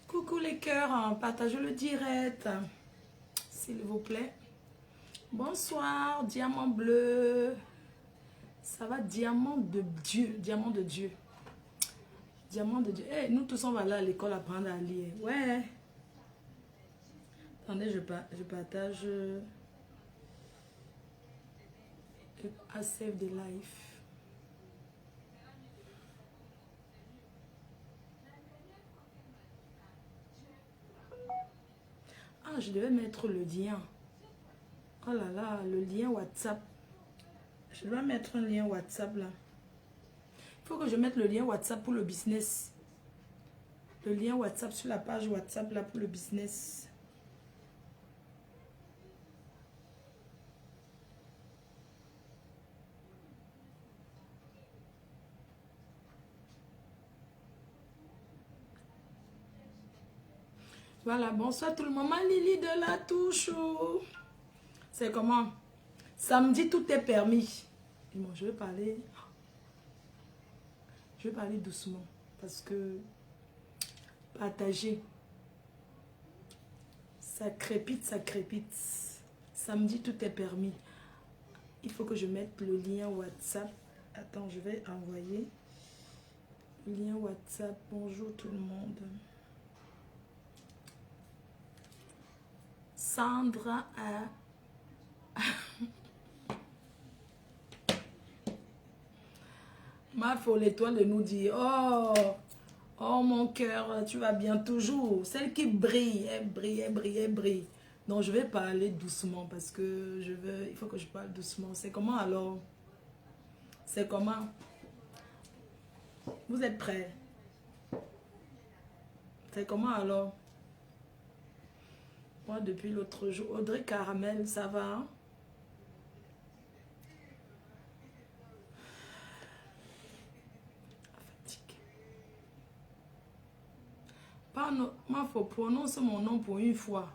Coucou les cœurs, hein, partagez le direct, s'il vous plaît. Bonsoir, diamant bleu. Ça va, diamant de Dieu, diamant de Dieu. Diamant de Dieu. Hey, nous tous, on va aller à l'école apprendre à lire. Ouais. Attendez, je partage. I save the life. Ah, je devais mettre le lien. Oh là là, le lien WhatsApp. Je dois mettre un lien WhatsApp là. Il faut que je mette le lien WhatsApp pour le business. Le lien WhatsApp sur la page WhatsApp là pour le business. Voilà, bonsoir tout le monde. Maman Lily de la touche. C'est comment? Samedi, tout est permis. Et moi, je vais parler doucement. Parce que partager, ça crépite, ça crépite. Samedi, tout est permis. Il faut que je mette le lien WhatsApp. Attends, je vais envoyer. Lien WhatsApp. Bonjour tout le monde. Sandra a... Ma folle étoile de nous dire, oh, oh mon cœur, tu vas bien toujours. Celle qui brille, elle brille, elle brille, elle brille. Donc je vais parler doucement parce que il faut que je parle doucement. C'est comment alors? C'est comment? Vous êtes prêts? C'est comment alors? Moi depuis l'autre jour, Audrey Caramel, ça va? Hein? Il faut prononcer mon nom pour une fois.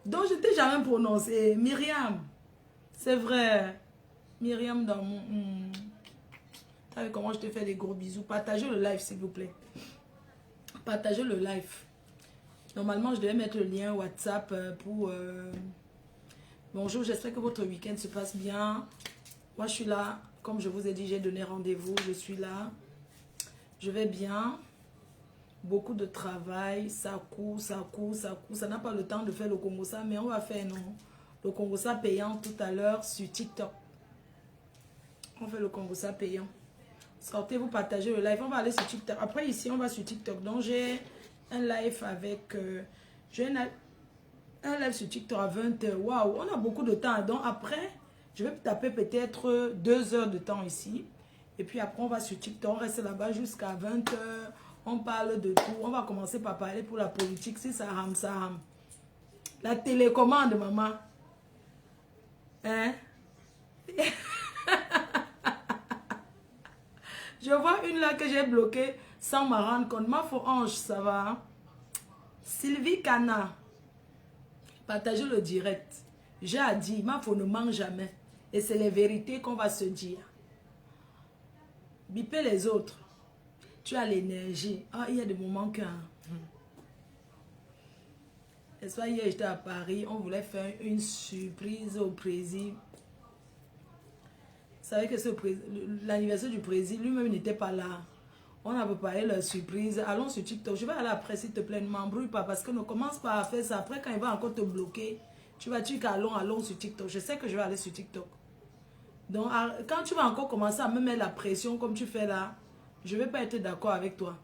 Donc je t'ai jamais prononcé. Myriam. C'est vrai. Myriam dans mon... T'as vu comment je te fais des gros bisous. Partagez le live s'il vous plaît. Partagez le live. Normalement je devais mettre le lien WhatsApp pour... Bonjour, j'espère que votre week-end se passe bien. Moi je suis là. Comme je vous ai dit, j'ai donné rendez-vous. Je suis là. Je vais bien. Beaucoup de travail, ça court, ça court, ça court. Ça n'a pas le temps de faire le Congossa, mais on va faire non. Le Congossa payant tout à l'heure sur TikTok. On fait le Congossa payant. Sortez, vous partagez le live. On va aller sur TikTok. Après, ici, on va sur TikTok. Donc, j'ai un live avec... j'ai un live sur TikTok à 20h. Waouh, on a beaucoup de temps. Donc, après, je vais taper peut-être 2 heures de temps ici. Et puis, après, on va sur TikTok. On reste là-bas jusqu'à 20h. On parle de tout. On va commencer par parler pour la politique. Si ça rame, ça rame. La télécommande, maman. Hein? Je vois une là que j'ai bloquée sans me rendre compte. Ma faux ange, ça va? Hein? Sylvie Cana. Partagez le direct. J'ai dit, ma faux ne ment jamais. Et c'est les vérités qu'on va se dire. Bipez les autres. Tu as l'énergie. Ah, il y a des moments que... Et soit hier, j'étais à Paris. On voulait faire une surprise au président. Vous savez que l'anniversaire du président, lui-même n'était pas là. On a préparé la surprise. Allons sur TikTok. Je vais aller après, s'il te plaît. Ne m'embrouille pas parce que ne commence pas à faire ça. Après, quand il va encore te bloquer, tu vas dire qu'allons sur TikTok. Je sais que je vais aller sur TikTok. Donc, quand tu vas encore commencer à me mettre la pression comme tu fais là, je ne vais pas être d'accord avec toi.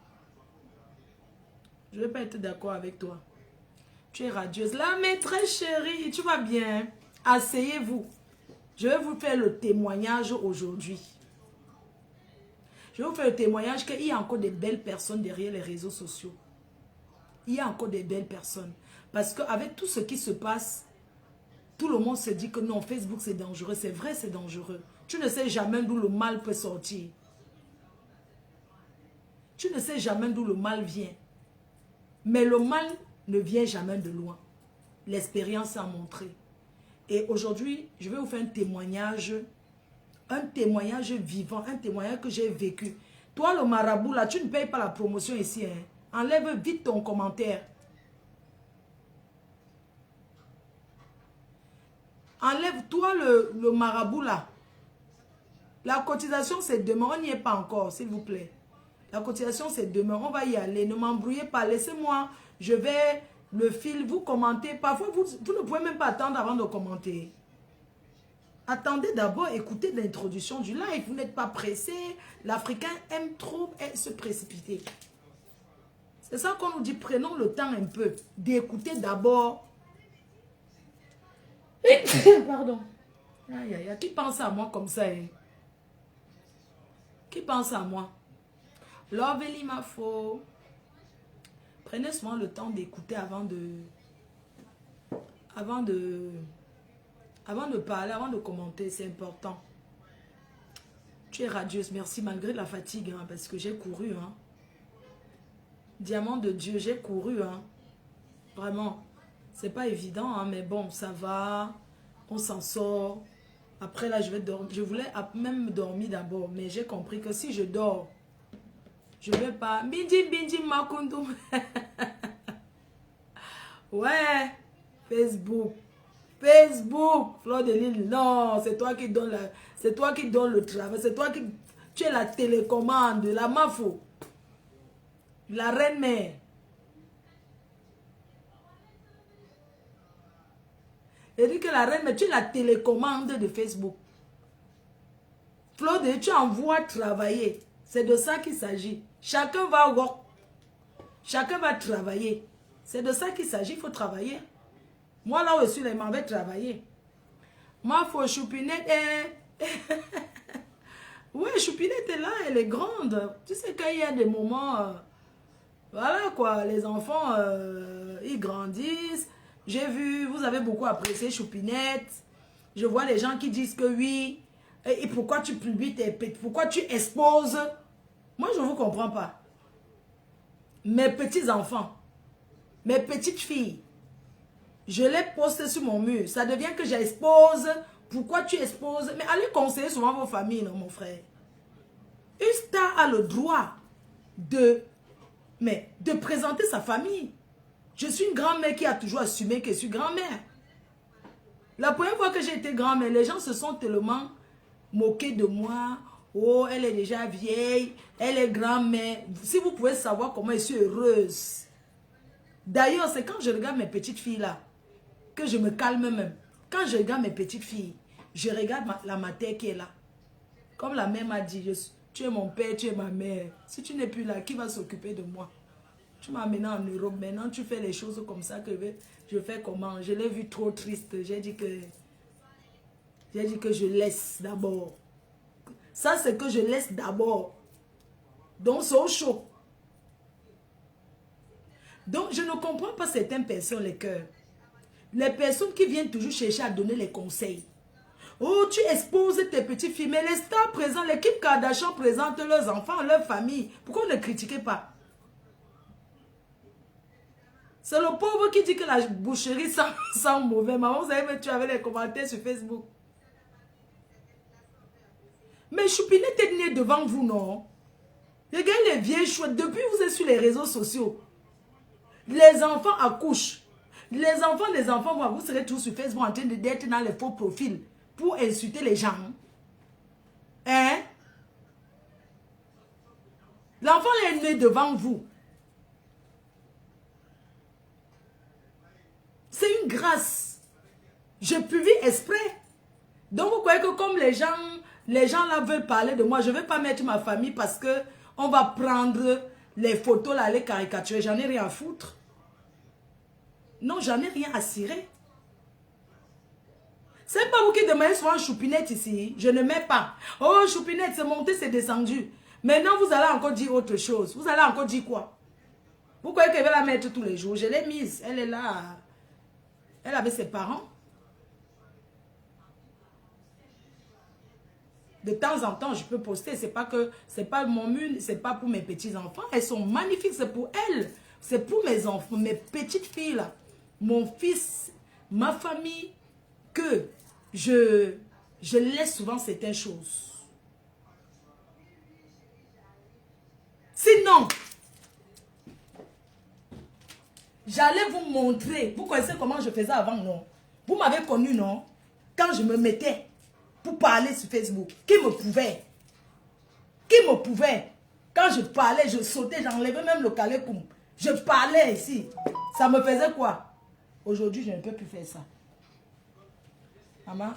Je ne vais pas être d'accord avec toi. Tu es radieuse. La maîtresse chérie, tu vas bien? Asseyez-vous. Je vais vous faire le témoignage aujourd'hui. Je vais vous faire le témoignage qu'il y a encore des belles personnes derrière les réseaux sociaux. Il y a encore des belles personnes. Parce qu'avec tout ce qui se passe, tout le monde se dit que non, Facebook c'est dangereux. C'est vrai, c'est dangereux. Tu ne sais jamais d'où le mal peut sortir. Tu ne sais jamais d'où le mal vient. Mais le mal ne vient jamais de loin. L'expérience a montré. Et aujourd'hui, je vais vous faire un témoignage vivant, un témoignage que j'ai vécu. Toi, le marabout, là, tu ne payes pas la promotion ici. Hein. Enlève vite ton commentaire. Enlève-toi le marabout, là. La cotisation, c'est demain. On n'y est pas encore, s'il vous plaît. La cotisation, c'est demain. On va y aller. Ne m'embrouillez pas. Laissez-moi. Je vais le fil. Vous commentez. Parfois, vous ne pouvez même pas attendre avant de commenter. Attendez d'abord, écoutez l'introduction du live. Vous n'êtes pas pressé. L'Africain aime trop se précipiter. C'est ça qu'on nous dit. Prenons le temps un peu d'écouter d'abord. Pardon. Aïe, aïe, aïe. Qui pense à moi comme ça? Hein? Qui pense à moi? Lovely Mafo. Prenez souvent le temps d'écouter avant de parler, avant de commenter. C'est important. Tu es radieuse. Merci malgré la fatigue. Hein, parce que j'ai couru. Hein. Diamant de Dieu, j'ai couru. Hein. Vraiment. C'est pas évident. Hein, mais bon, ça va. On s'en sort. Après là, je vais dormir. Je voulais même dormir d'abord. Mais j'ai compris que si je dors, je vais pas. Bindi Makundu. Ouais. Facebook. Fleur de Lille. Non, c'est toi qui donne c'est toi qui donne le travail. C'est toi qui. Tu es la télécommande, la mafo. La reine-mère. Elle dit que la reine-mère, tu es la télécommande de Facebook. Fleur de Lille, tu envoies travailler. C'est de ça qu'il s'agit. Chacun va travailler. C'est de ça qu'il s'agit, il faut travailler. Moi, là où je suis, je m'en vais travailler. Moi, il faut Choupinette. Oui, Choupinette est là, elle est grande. Tu sais qu'il y a des moments... voilà quoi, les enfants, ils grandissent. J'ai vu, vous avez beaucoup apprécié Choupinette. Je vois les gens qui disent que oui. Et pourquoi tu publies pourquoi tu exposes? Moi, je ne vous comprends pas. Mes petits-enfants, mes petites filles, je les poste sur mon mur. Ça devient que j'expose. Pourquoi tu exposes? Mais allez conseiller souvent vos familles, non, mon frère. Une star a le droit de présenter sa famille. Je suis une grand-mère qui a toujours assumé que je suis grand-mère. La première fois que j'ai été grand-mère, les gens se sont tellement moqués de moi. Oh, elle est déjà vieille, elle est grand-mère. Si vous pouvez savoir comment je suis heureuse. D'ailleurs, c'est quand je regarde mes petites filles là, que je me calme même. Quand je regarde mes petites filles, je regarde la matière qui est là. Comme la mère m'a dit, tu es mon père, tu es ma mère. Si tu n'es plus là, qui va s'occuper de moi? Tu m'as amené en Europe, maintenant tu fais les choses comme ça que je fais comment? Je l'ai vu trop triste, j'ai dit que je laisse d'abord. Ça, c'est que je laisse d'abord. Donc, c'est au chaud. Donc, je ne comprends pas certaines personnes, les cœurs. Les personnes qui viennent toujours chercher à donner les conseils. Oh, tu exposes tes petites filles. Mais les stars présentes, l'équipe Kardashian présente leurs enfants, leurs familles. Pourquoi ne critiquez pas? C'est le pauvre qui dit que la boucherie sent mauvais. Maman, vous savez, tu avais les commentaires sur Facebook. Mais Choupinette est née devant vous, non? Regardez les vieilles chouettes. Depuis que vous êtes sur les réseaux sociaux, les enfants accouchent. Les enfants, vous serez tous sur Facebook en train d'être dans les faux profils pour insulter les gens. Hein? L'enfant est né devant vous. C'est une grâce. Je publie exprès. Donc vous croyez que comme les gens là veulent parler de moi, je ne vais pas mettre ma famille parce que on va prendre les photos là, les caricaturer. J'en ai rien à foutre. Non, j'en ai rien à cirer. C'est pas vous qui demandez souvent choupinette ici. Je ne mets pas. Oh, choupinette, c'est monté, c'est descendu. Maintenant, vous allez encore dire autre chose. Vous allez encore dire quoi? Vous croyez qu'elle va la mettre tous les jours? Je l'ai mise. Elle est là. Elle avait ses parents. De temps en temps, je peux poster. C'est pas mon mune, c'est pas pour mes petits-enfants. Elles sont magnifiques, c'est pour elles. C'est pour mes enfants, mes petites filles là. Mon fils, ma famille, que je laisse souvent certaines choses. Sinon, j'allais vous montrer. Vous connaissez comment je faisais avant, non? Vous m'avez connu, non? Quand je me mettais pour parler sur Facebook. Qui me pouvait? Qui me pouvait? Quand je parlais, je sautais, j'enlevais même le calécoum. Je parlais ici. Ça me faisait quoi? Aujourd'hui, je ne peux plus faire ça. Maman,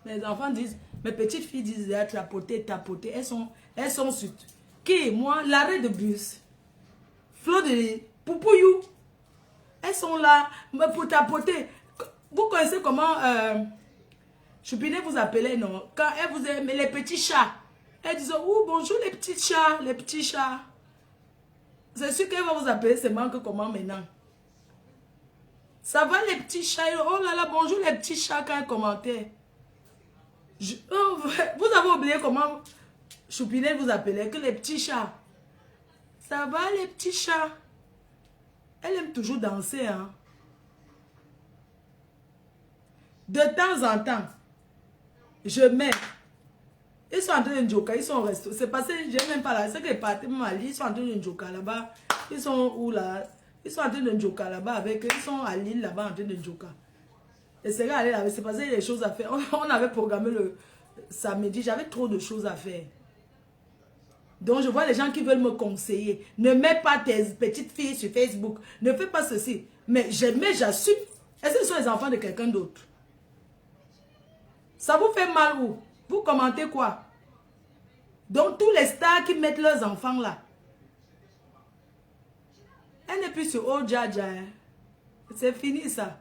mes enfants disent, mes petites filles disent, tapoter. Elles sont sur. Qui? Moi, l'arrêt de bus. Flo de Poupouyou. Elles sont là pour tapoter. Vous connaissez comment Choupinet vous appelait, non? Quand elle vous aimait les petits chats. Elle disait, oh, bonjour les petits chats, les petits chats. C'est sûr qu'elle va vous appeler seulement que comment maintenant? Ça va les petits chats? Oh là là, bonjour les petits chats quand elle commentait. Vous avez oublié comment Choupinet vous appelait, que les petits chats. Ça va les petits chats? Elle aime toujours danser, hein. De temps en temps, je mets. Ils sont en train de joker, ils sont au resto. C'est passé, je n'ai même pas là. C'est que les partis Mali, ils sont en train de joker là-bas. Ils sont où là? Ils sont en train de joker là-bas avec eux. Ils sont à Lille là-bas en train de joker. Et c'est là, c'est passé des choses à faire. On avait programmé le samedi, j'avais trop de choses à faire. Donc je vois les gens qui veulent me conseiller. Ne mets pas tes petites filles sur Facebook. Ne fais pas ceci. Mais j'assume. Est-ce que ce sont les enfants de quelqu'un d'autre? Ça vous fait mal où? Vous commentez quoi? Donc tous les stars qui mettent leurs enfants là. Elle n'est plus sur Oh Dja. C'est fini ça.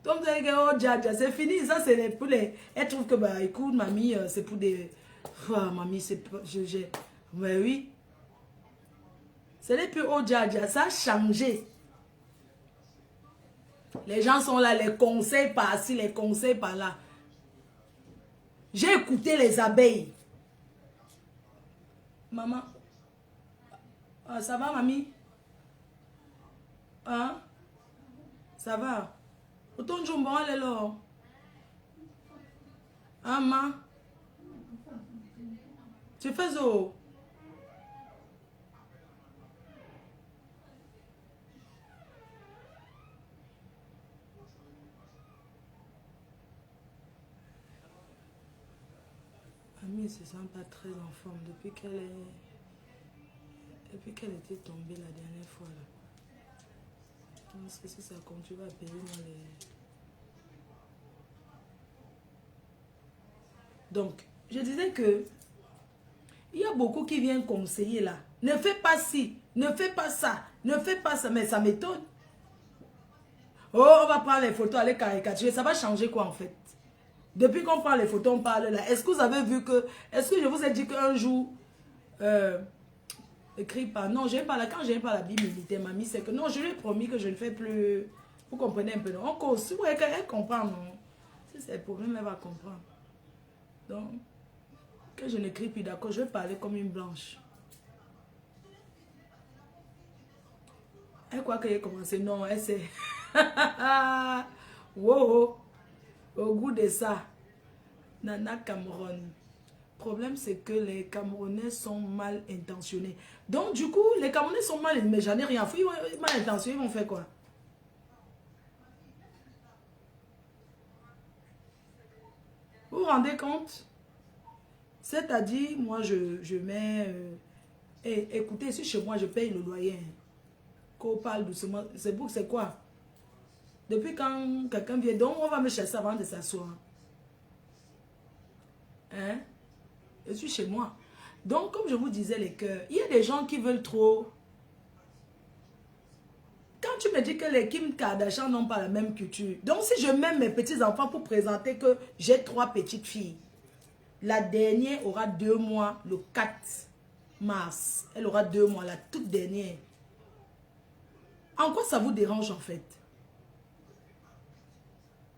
Donc vous allez dire Oh Dja, c'est fini. Ça c'est pour les... Elle trouve que bah écoute mamie, c'est pour des... Oh, mamie, c'est pas... Mais oui. Ce n'est plus Oh Dja, ça a changé. Les gens sont là, les conseils par-ci, les conseils par-là. J'ai écouté les abeilles. Maman. Ah, ça va, mamie? Hein? Ça va? Autant de jours, elle est là. Hein, maman? Tu fais ça? Mamie ne se sent pas très en forme depuis qu'elle était tombée la dernière fois là. Je pense que si ça continue à payer moi les... Donc, je disais que il y a beaucoup qui viennent conseiller là. Ne fais pas ci, ne fais pas ça, ne fais pas ça. Mais ça m'étonne. Oh, on va prendre les photos, aller caricaturer. Ça va changer quoi en fait? Depuis qu'on prend les photos, on parle là. Est-ce que vous avez vu que... Est-ce que je vous ai dit qu'un jour... écrit par... Non, je pas là. Quand je n'ai pas la Bible militaire, mamie, c'est que non, je lui ai promis que je ne fais plus... Vous comprenez un peu, non? On cause. Ouais, elle comprend, non? Si c'est le problème, elle va comprendre. Donc, que je n'écris plus, d'accord, je vais parler comme une blanche. Elle croit qu'elle a commencé. Non, elle sait. Wow! Au goût de ça. Nana Cameroun. Le problème, c'est que les Camerounais sont mal intentionnés. Donc, du coup, les Camerounais sont mal... Mais j'en ai rien fait. Mal intentionnés, ils vont faire quoi? Vous vous rendez compte? C'est-à-dire, moi, je mets... écoutez, si chez moi, je paye le loyer. Qu'on parle doucement. C'est pour c'est quoi? Depuis quand quelqu'un vient, donc on va me chasser avant de s'asseoir. Hein? Je suis chez moi. Donc, comme je vous disais, les cœurs, il y a des gens qui veulent trop. Quand tu me dis que les Kim Kardashian n'ont pas la même culture, donc si je mets mes petits-enfants pour présenter que j'ai 3 petites filles, la dernière aura 2 mois le 4 mars. Elle aura 2 mois, la toute dernière. En quoi ça vous dérange en fait?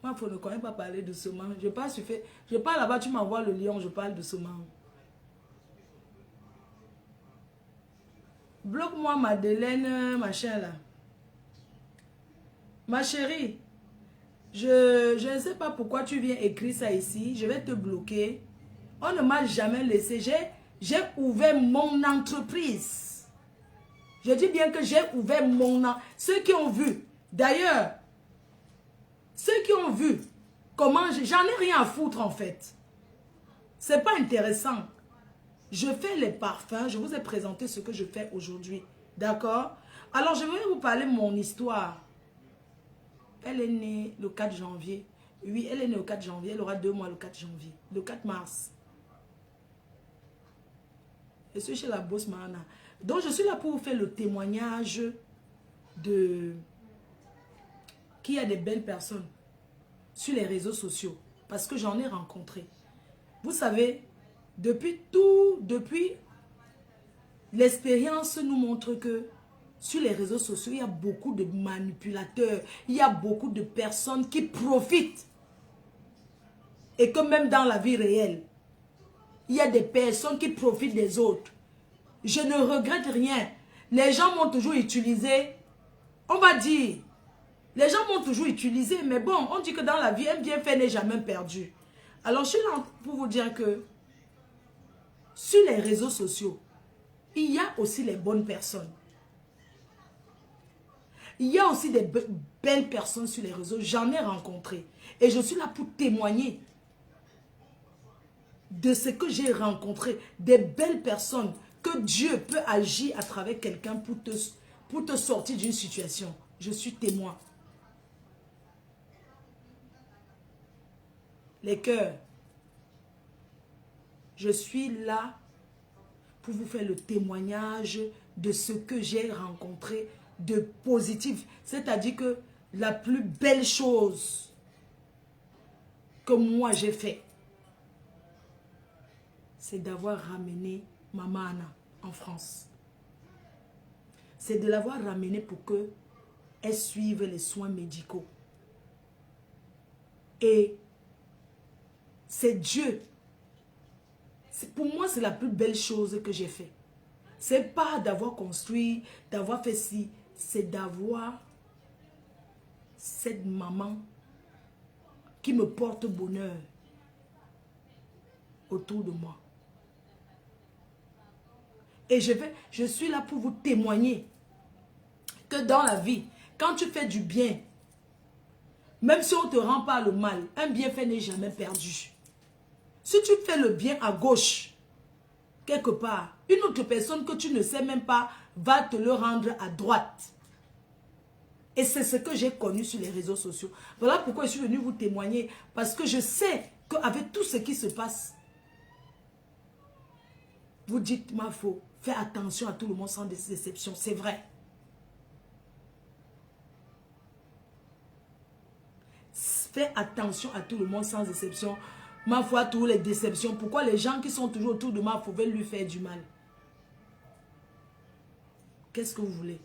Moi, il ne connaît pas parler doucement. Je parle là-bas, tu m'envoies le lion, je parle doucement. Bloque-moi Madeleine, machin là. Ma chérie, je ne sais pas pourquoi tu viens écrire ça ici. Je vais te bloquer. On ne m'a jamais laissé. J'ai ouvert mon entreprise. Je dis bien que j'ai ouvert ceux qui ont vu. D'ailleurs, ceux qui ont vu comment j'en ai rien à foutre en fait. C'est pas intéressant. Je fais les parfums. Je vous ai présenté ce que je fais aujourd'hui. D'accord? Alors, je vais vous parler de mon histoire. Elle est née le 4 janvier. Oui, elle est née le 4 janvier. Elle aura 2 mois le 4 janvier. Le 4 mars. Je suis chez la boss Mana. Donc, je suis là pour vous faire le témoignage de qu'il y a des belles personnes sur les réseaux sociaux. Parce que j'en ai rencontré. Vous savez, depuis l'expérience nous montre que sur les réseaux sociaux, il y a beaucoup de manipulateurs. Il y a beaucoup de personnes qui profitent. Et que même dans la vie réelle, il y a des personnes qui profitent des autres. Je ne regrette rien. Les gens m'ont toujours utilisé. On va dire, les gens m'ont toujours utilisé. Mais bon, on dit que dans la vie, un bienfait n'est jamais perdu. Alors, je suis là pour vous dire que sur les réseaux sociaux, il y a aussi les bonnes personnes. Il y a aussi des belles personnes sur les réseaux. J'en ai rencontré. Et je suis là pour témoigner de ce que j'ai rencontré. Des belles personnes que Dieu peut agir à travers quelqu'un pour te sortir d'une situation. Je suis témoin. Les cœurs, je suis là pour vous faire le témoignage de ce que j'ai rencontré de positif. C'est-à-dire que la plus belle chose que moi j'ai fait, c'est d'avoir ramené Maman Anna en France. C'est de l'avoir ramenée pour qu'elle suive les soins médicaux. Et c'est Dieu. Pour moi, c'est la plus belle chose que j'ai fait. C'est pas d'avoir construit, d'avoir fait ci. C'est d'avoir cette maman qui me porte bonheur autour de moi. Et je suis là pour vous témoigner que dans la vie, quand tu fais du bien, même si on ne te rend pas le mal, un bienfait n'est jamais perdu. Si tu fais le bien à gauche, quelque part, une autre personne que tu ne sais même pas va te le rendre à droite. Et c'est ce que j'ai connu sur les réseaux sociaux. Voilà pourquoi je suis venue vous témoigner. Parce que je sais qu'avec tout ce qui se passe, vous dites, ma faux, fais attention à tout le monde sans déception. C'est vrai. Fais attention à tout le monde sans déception. Ma foi, toutes les déceptions. Pourquoi les gens qui sont toujours autour de moi pouvaient lui faire du mal? Qu'est-ce que vous voulez?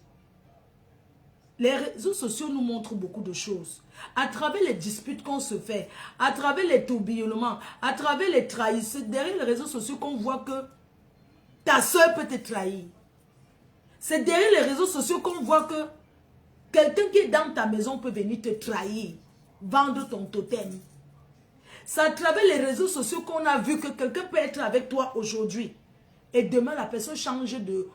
Les réseaux sociaux nous montrent beaucoup de choses. À travers les disputes qu'on se fait, à travers les tourbillonnements, à travers les trahisons, derrière les réseaux sociaux qu'on voit que ta soeur peut te trahir. C'est derrière les réseaux sociaux qu'on voit que quelqu'un qui est dans ta maison peut venir te trahir, vendre ton totem. C'est à travers les réseaux sociaux qu'on a vu que quelqu'un peut être avec toi aujourd'hui. Et demain, la personne change de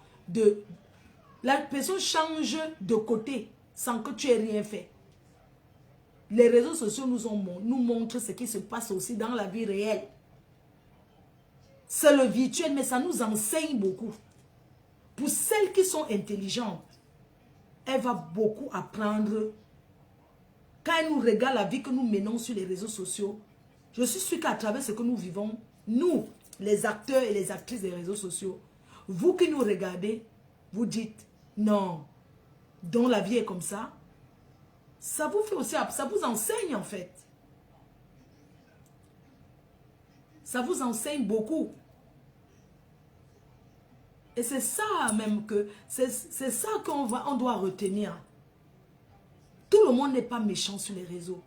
côté sans que tu aies rien fait. Les réseaux sociaux nous montrent ce qui se passe aussi dans la vie réelle. C'est le virtuel, mais ça nous enseigne beaucoup. Pour celles qui sont intelligentes, elle va beaucoup apprendre. Quand elle nous regarde la vie que nous menons sur les réseaux sociaux, je suis sûre qu'à travers ce que nous vivons, nous, les acteurs et les actrices des réseaux sociaux, vous qui nous regardez, vous dites, non, dont la vie est comme ça vous fait aussi, ça vous enseigne en fait. Ça vous enseigne beaucoup. Et c'est ça même que, c'est ça on doit retenir. Tout le monde n'est pas méchant sur les réseaux.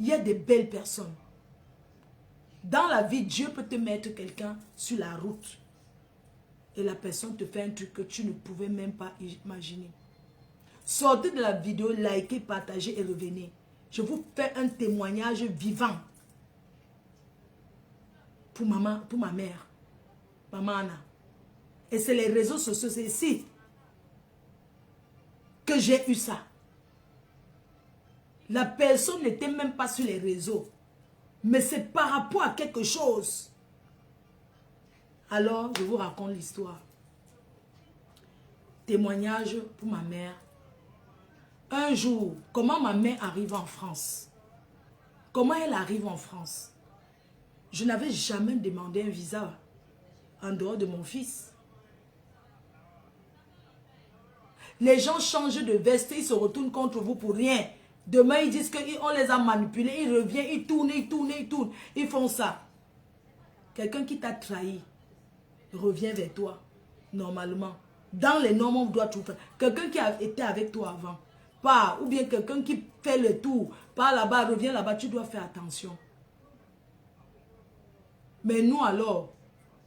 Il y a des belles personnes. Dans la vie, Dieu peut te mettre quelqu'un sur la route. Et la personne te fait un truc que tu ne pouvais même pas imaginer. Sortez de la vidéo, likez, partagez et revenez. Je vous fais un témoignage vivant. Pour ma mère. Maman Anna. Et c'est les réseaux sociaux, c'est ici que j'ai eu ça. La personne n'était même pas sur les réseaux. Mais c'est par rapport à quelque chose. Alors, je vous raconte l'histoire. Témoignage pour ma mère. Un jour, comment ma mère arrive en France? Comment elle arrive en France? Je n'avais jamais demandé un visa en dehors de mon fils. Les gens changent de veste, ils se retournent contre vous pour rien. Demain, ils disent qu'on les a manipulés, ils reviennent, ils tournent, ils tournent, ils tournent. Ils font ça. Quelqu'un qui t'a trahi revient vers toi, normalement. Dans les normes, on doit tout faire. Quelqu'un qui a été avec toi avant, pas, ou bien quelqu'un qui fait le tour, pas là-bas, revient là-bas, tu dois faire attention. Mais nous alors,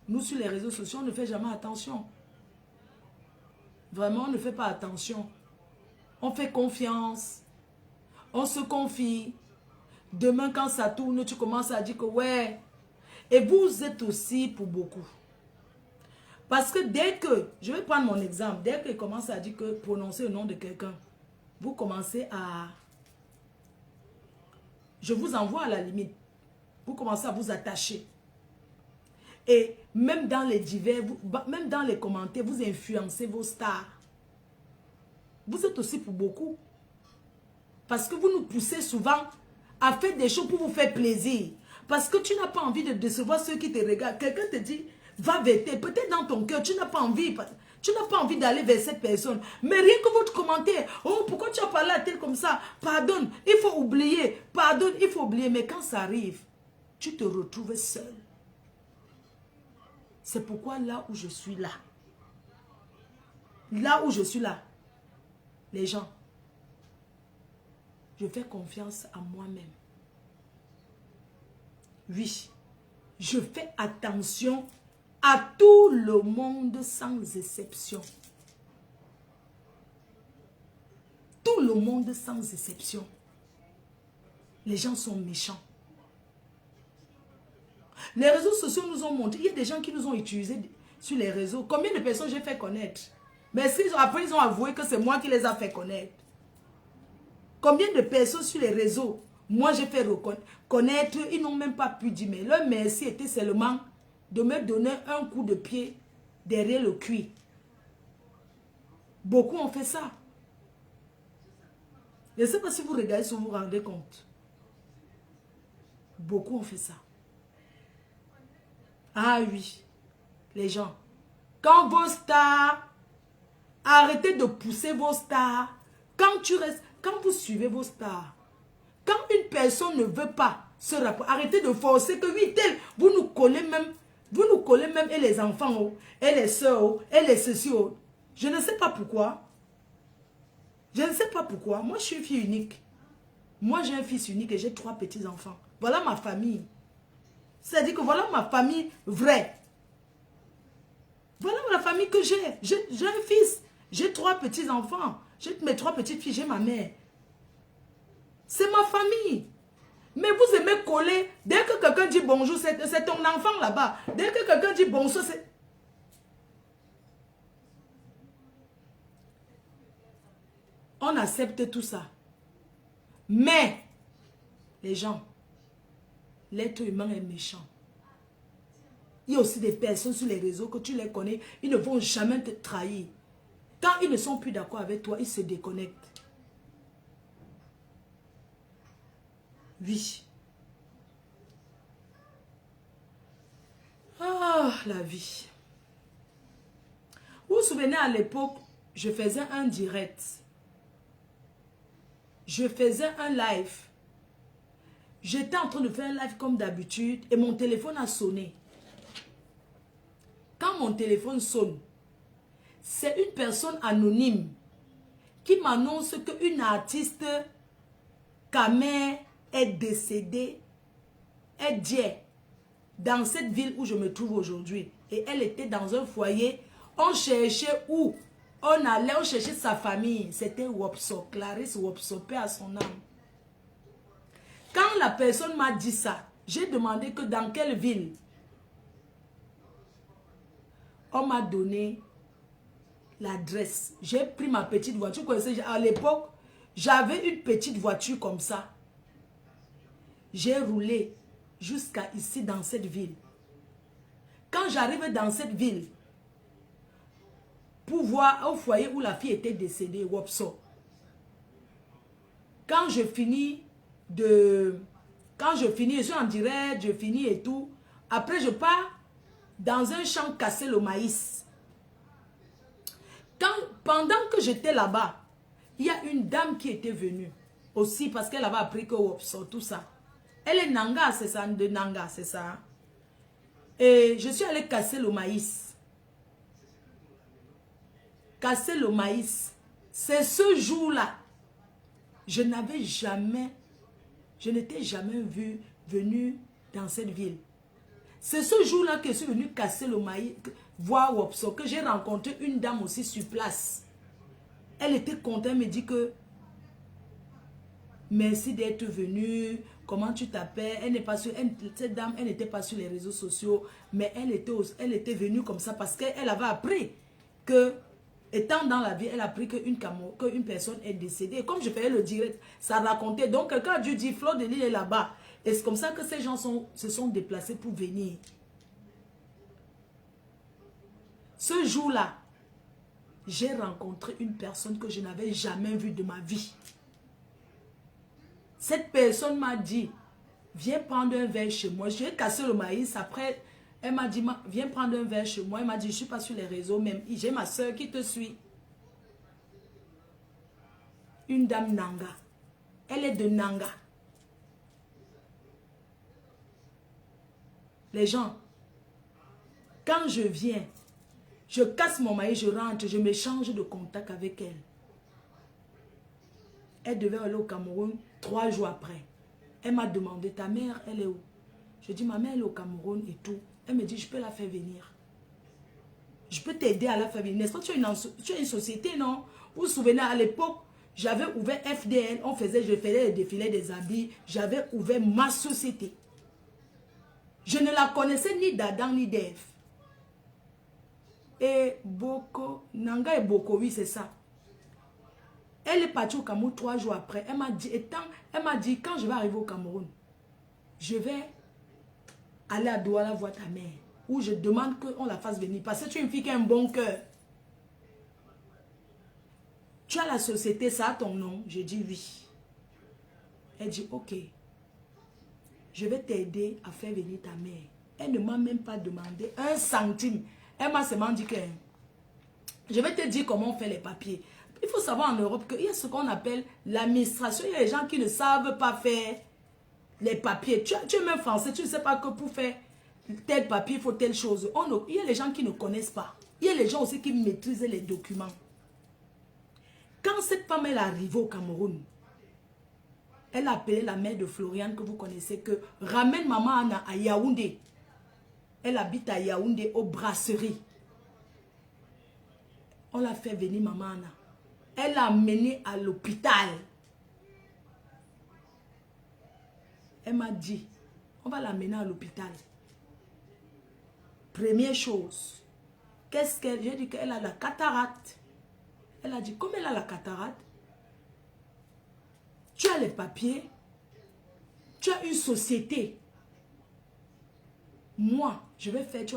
nous sur les réseaux sociaux, on ne fait jamais attention. Vraiment, on ne fait pas attention. On fait confiance. On se confie. Demain, quand ça tourne, tu commences à dire que ouais. Et vous êtes aussi pour beaucoup. Parce que dès que, je vais prendre mon exemple, dès qu'il commence à dire que prononcer le nom de quelqu'un, vous commencez à... Je vous envoie à la limite. Vous commencez à vous attacher. Et même dans les divers, même dans les commentaires, vous influencez vos stars. Vous êtes aussi pour beaucoup. Parce que vous nous poussez souvent à faire des choses pour vous faire plaisir. Parce que tu n'as pas envie de décevoir ceux qui te regardent. Quelqu'un te dit, va vers tes. Peut-être dans ton cœur, tu n'as pas envie. Tu n'as pas envie d'aller vers cette personne. Mais rien que votre commentaire, oh, pourquoi tu as parlé à tel comme ça? Pardonne, il faut oublier. Pardonne, il faut oublier. Mais quand ça arrive, tu te retrouves seul. C'est pourquoi là où je suis là, les gens, je fais confiance à moi-même. Oui, je fais attention à tout le monde sans exception. Tout le monde sans exception. Les gens sont méchants. Les réseaux sociaux nous ont montré, il y a des gens qui nous ont utilisés sur les réseaux. Combien de personnes j'ai fait connaître? Mais après, ils ont avoué que c'est moi qui les a fait connaître. Combien de personnes sur les réseaux, moi j'ai fait connaître, ils n'ont même pas pu dire, mais leur merci était seulement de me donner un coup de pied derrière le cuir. Beaucoup ont fait ça. Je ne sais pas si vous regardez, si vous vous rendez compte. Beaucoup ont fait ça. Ah oui, les gens. Quand vos stars, arrêtez de pousser vos stars. Quand vous suivez vos stars, quand une personne ne veut pas se rapprocher, arrêtez de forcer que oui, tel, vous nous collez même, et les enfants, oh, et les soeurs, oh, et les ceci. Oh. Je ne sais pas pourquoi. Je ne sais pas pourquoi. Moi, je suis une fille unique. Moi, j'ai un fils unique et j'ai 3 petits-enfants. Voilà ma famille. C'est-à-dire que voilà ma famille vraie. Voilà la famille que j'ai. J'ai un fils. J'ai 3 petits-enfants. J'ai mes 3 petites filles. J'ai ma mère. C'est ma famille. Mais vous aimez coller. Dès que quelqu'un dit bonjour, c'est ton enfant là-bas. Dès que quelqu'un dit bonjour, c'est... On accepte tout ça. Mais, les gens, l'être humain est méchant. Il y a aussi des personnes sur les réseaux que tu les connais, ils ne vont jamais te trahir. Quand ils ne sont plus d'accord avec toi, ils se déconnectent. Oui. Ah, la vie. Vous vous souvenez à l'époque, je faisais un direct. Je faisais un live. J'étais en train de faire un live comme d'habitude et mon téléphone a sonné. Quand mon téléphone sonne, c'est une personne anonyme qui m'annonce qu'une artiste Kamer est décédée, est diée dans cette ville où je me trouve aujourd'hui. Et elle était dans un foyer. On cherchait où? On allait, on cherchait sa famille. C'était Wopso, Clarisse Wopso, paix à son âme. Quand la personne m'a dit ça, j'ai demandé que dans quelle ville. On m'a donné l'adresse. J'ai pris ma petite voiture. Vous connaissez, à l'époque, j'avais une petite voiture comme ça. J'ai roulé jusqu'à ici dans cette ville. Quand j'arrive dans cette ville, pour voir au foyer où la fille était décédée, Wopso. Quand je finis, je suis en direct, je finis et tout. Après, je pars dans un champ casser le maïs. Pendant que j'étais là-bas, il y a une dame qui était venue aussi parce qu'elle avait appris que Wopso, tout ça. Elle est Nanga, c'est ça, de Nanga, c'est ça. Et je suis allée casser le maïs. Casser le maïs. C'est ce jour-là. Je n'étais jamais venu dans cette ville. C'est ce jour-là que je suis venu casser le maïs, voir Wopso, que j'ai rencontré une dame aussi sur place. Elle était contente, elle me dit que merci d'être venue, comment tu t'appelles? Elle n'est pas sur, cette dame, elle n'était pas sur les réseaux sociaux, mais elle était venue comme ça parce qu'elle avait appris que, étant dans la vie, elle a appris qu'une personne est décédée. Et comme je faisais le direct, ça racontait. Donc, quelqu'un a dû dire, Fleur de Lys est là-bas. Et c'est comme ça que ces gens se sont déplacés pour venir. Ce jour-là, j'ai rencontré une personne que je n'avais jamais vue de ma vie. Cette personne m'a dit, viens prendre un verre chez moi. J'ai cassé le maïs. Après, elle m'a dit, viens prendre un verre chez moi. Elle m'a dit, je ne suis pas sur les réseaux même. J'ai ma soeur qui te suit. Une dame Nanga. Elle est de Nanga. Les gens, quand je viens, je casse mon maïs, je rentre, je m'échange de contact avec elle. Elle devait aller au Cameroun 3 jours après. Elle m'a demandé, ta mère, elle est où? Je dis, ma mère, elle est au Cameroun et tout. Elle me dit, je peux la faire venir. Je peux t'aider à la faire venir. N'est-ce pas, tu as une société, non? Vous vous souvenez, à l'époque, j'avais ouvert FDL, je faisais les défilés des habits. J'avais ouvert ma société. Je ne la connaissais ni d'Adam ni d'Ève. Et Boko, Nanga et Boko, oui, c'est ça. Elle est partie au Cameroun 3 jours après. Elle m'a dit, quand je vais arriver au Cameroun, je vais aller à Douala voir ta mère. Où je demande qu'on la fasse venir. Parce que tu es une fille qui a un bon cœur. Tu as la société, ça a ton nom? Je dis oui. Elle dit, ok. Je vais t'aider à faire venir ta mère. Elle ne m'a même pas demandé 1 centime. Elle m'a seulement dit que je vais te dire comment on fait les papiers. Il faut savoir en Europe qu'il y a ce qu'on appelle l'administration. Il y a des gens qui ne savent pas faire les papiers. Tu es même français, tu ne sais pas que pour faire tel papier, il faut telle chose. Il y a les gens qui ne connaissent pas. Il y a les gens aussi qui maîtrisent les documents. Quand cette femme est arrivée au Cameroun, elle a appelé la mère de Floriane que vous connaissez, que ramène maman Anna à Yaoundé. Elle habite à Yaoundé, aux brasseries. On l'a fait venir maman Anna. Elle l'a amenée à l'hôpital. Elle m'a dit, on va l'amener à l'hôpital. Première chose, qu'est-ce qu'elle... J'ai dit qu'elle a la cataracte. Elle a dit, comme elle a la cataracte, tu as les papiers, tu as une société. Moi, je vais faire, tu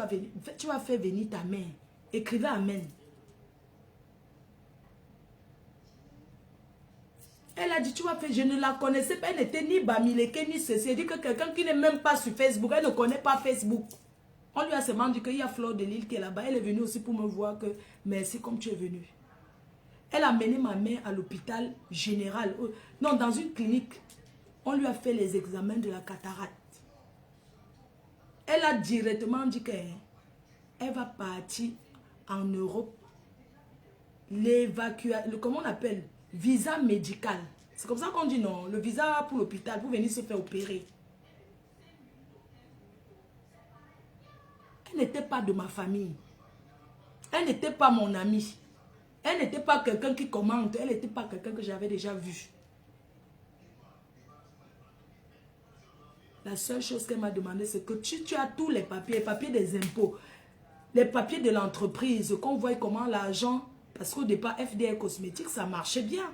vas faire venir ta mère. Écrivez Amen. Elle a dit, tu vas faire, je ne la connaissais pas, elle n'était ni Bamileke, ni ceci. Elle dit que quelqu'un qui n'est même pas sur Facebook, elle ne connaît pas Facebook. On lui a seulement dit qu'il y a Fleur de Lys qui est là-bas. Elle est venue aussi pour me voir que, merci comme tu es venue. Elle a mené ma mère à l'hôpital général. Non, dans une clinique. On lui a fait les examens de la cataracte. Elle a directement dit qu'elle va partir en Europe. Comment on appelle? Visa médical. C'est comme ça qu'on dit non. Le visa pour l'hôpital, pour venir se faire opérer. Elle n'était pas de ma famille. Elle n'était pas mon amie. Elle n'était pas quelqu'un qui commente. Elle n'était pas quelqu'un que j'avais déjà vu. La seule chose qu'elle m'a demandé, c'est que tu as tous les papiers des impôts, les papiers de l'entreprise, qu'on voit comment l'argent, parce qu'au départ, FDL Cosmétiques, ça marchait bien.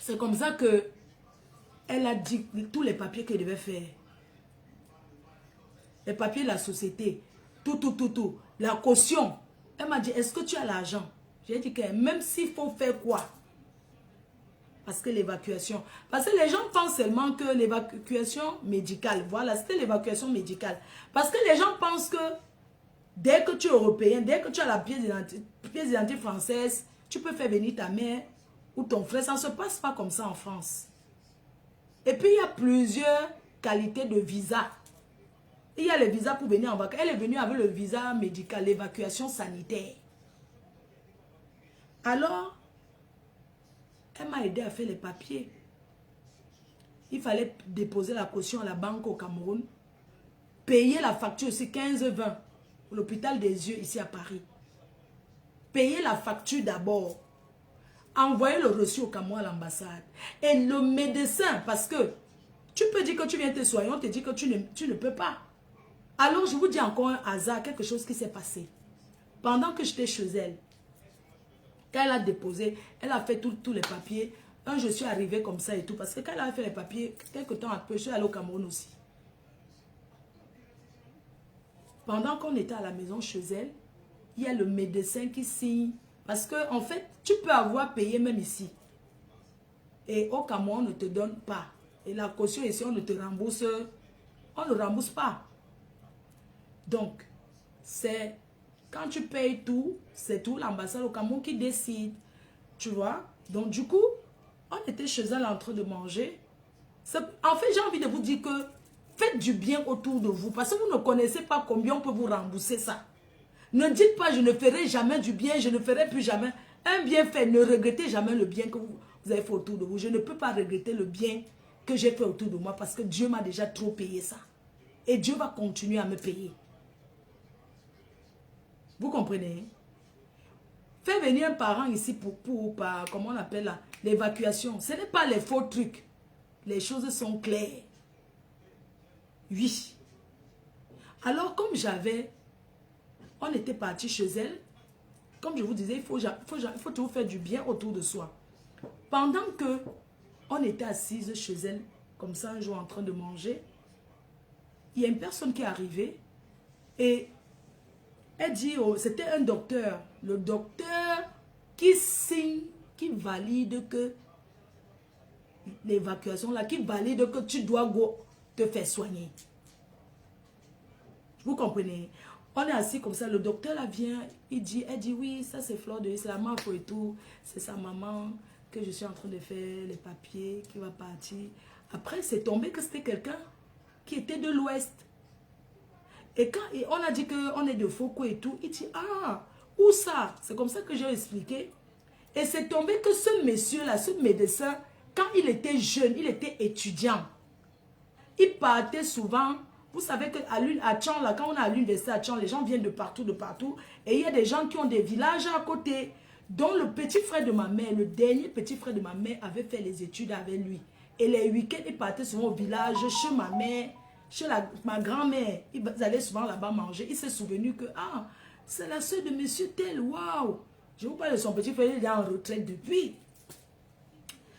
C'est comme ça que elle a dit tous les papiers qu'elle devait faire. Les papiers de la société, tout. La caution. Elle m'a dit, est-ce que tu as l'argent? J'ai dit que même s'il faut faire quoi? Parce que l'évacuation. Parce que les gens pensent seulement que l'évacuation médicale. Voilà, c'était l'évacuation médicale. Parce que les gens pensent que dès que tu es européen, dès que tu as la pièce d'identité française, tu peux faire venir ta mère ou ton frère. Ça ne se passe pas comme ça en France. Et puis, il y a plusieurs qualités de visa. Il y a le visa pour venir en vacances. Elle est venue avec le visa médical, l'évacuation sanitaire. Alors, elle m'a aidé à faire les papiers. Il fallait déposer la caution à la banque au Cameroun. Payer la facture aussi 15-20 pour l'hôpital des yeux ici à Paris. Payer la facture d'abord. Envoyer le reçu au Cameroun à l'ambassade. Et le médecin, parce que tu peux dire que tu viens te soigner, on te dit que tu ne peux pas. Alors je vous dis encore un hasard, quelque chose qui s'est passé. Pendant que j'étais chez elle, quand elle a déposé, elle a fait tous les papiers. Je suis arrivée comme ça et tout. Parce que quand elle a fait les papiers, quelques temps après, je suis allée au Cameroun aussi. Pendant qu'on était à la maison chez elle, il y a le médecin qui signe. Parce que en fait, tu peux avoir payé même ici. Et au Cameroun, on ne te donne pas. Et la caution ici, on ne te rembourse. On ne rembourse pas. Donc, c'est... Quand tu payes tout, c'est tout l'ambassade au Cameroun qui décide. Tu vois? Donc, du coup, on était chez elle en train de manger. En fait, j'ai envie de vous dire que faites du bien autour de vous. Parce que vous ne connaissez pas combien on peut vous rembourser ça. Ne dites pas, je ne ferai jamais du bien, je ne ferai plus jamais. Un bien fait, ne regrettez jamais le bien que vous avez fait autour de vous. Je ne peux pas regretter le bien que j'ai fait autour de moi parce que Dieu m'a déjà trop payé ça. Et Dieu va continuer à me payer. Vous comprenez? Faire venir un parent ici pour comment on appelle là, l'évacuation. Ce n'est pas les faux trucs. Les choses sont claires. Oui. Alors comme on était parti chez elle. Comme je vous disais, il faut toujours faire du bien autour de soi. Pendant que on était assise chez elle, comme ça un jour en train de manger, il y a une personne qui est arrivée et elle dit, oh, c'était un docteur. Le docteur qui signe, qui valide que l'évacuation là, qui valide que tu dois te faire soigner. Vous comprenez? On est assis comme ça, le docteur là vient, elle dit oui, ça c'est Fleur de, c'est la maman et tout, c'est sa maman que je suis en train de faire les papiers, qui va partir. Après, c'est tombé que c'était quelqu'un qui était de l'Ouest. Et quand on a dit qu'on est de Foucault et tout, il dit, ah, où ça? C'est comme ça que j'ai expliqué. Et c'est tombé que ce monsieur-là, ce médecin, quand il était jeune, il était étudiant. Il partait souvent. Vous savez qu'à Tchang, là, quand on est à l'université à Tchang, les gens viennent de partout. Et il y a des gens qui ont des villages à côté. Dont le petit frère de ma mère, le dernier petit frère de ma mère avait fait les études avec lui. Et les week-ends, il partait souvent au village, chez ma mère, chez ma grand-mère. Ils allaient souvent là-bas manger. Il s'est souvenu que, ah, c'est la soeur de monsieur tel, waouh. Je vous parle de son petit frère, il est en retraite depuis.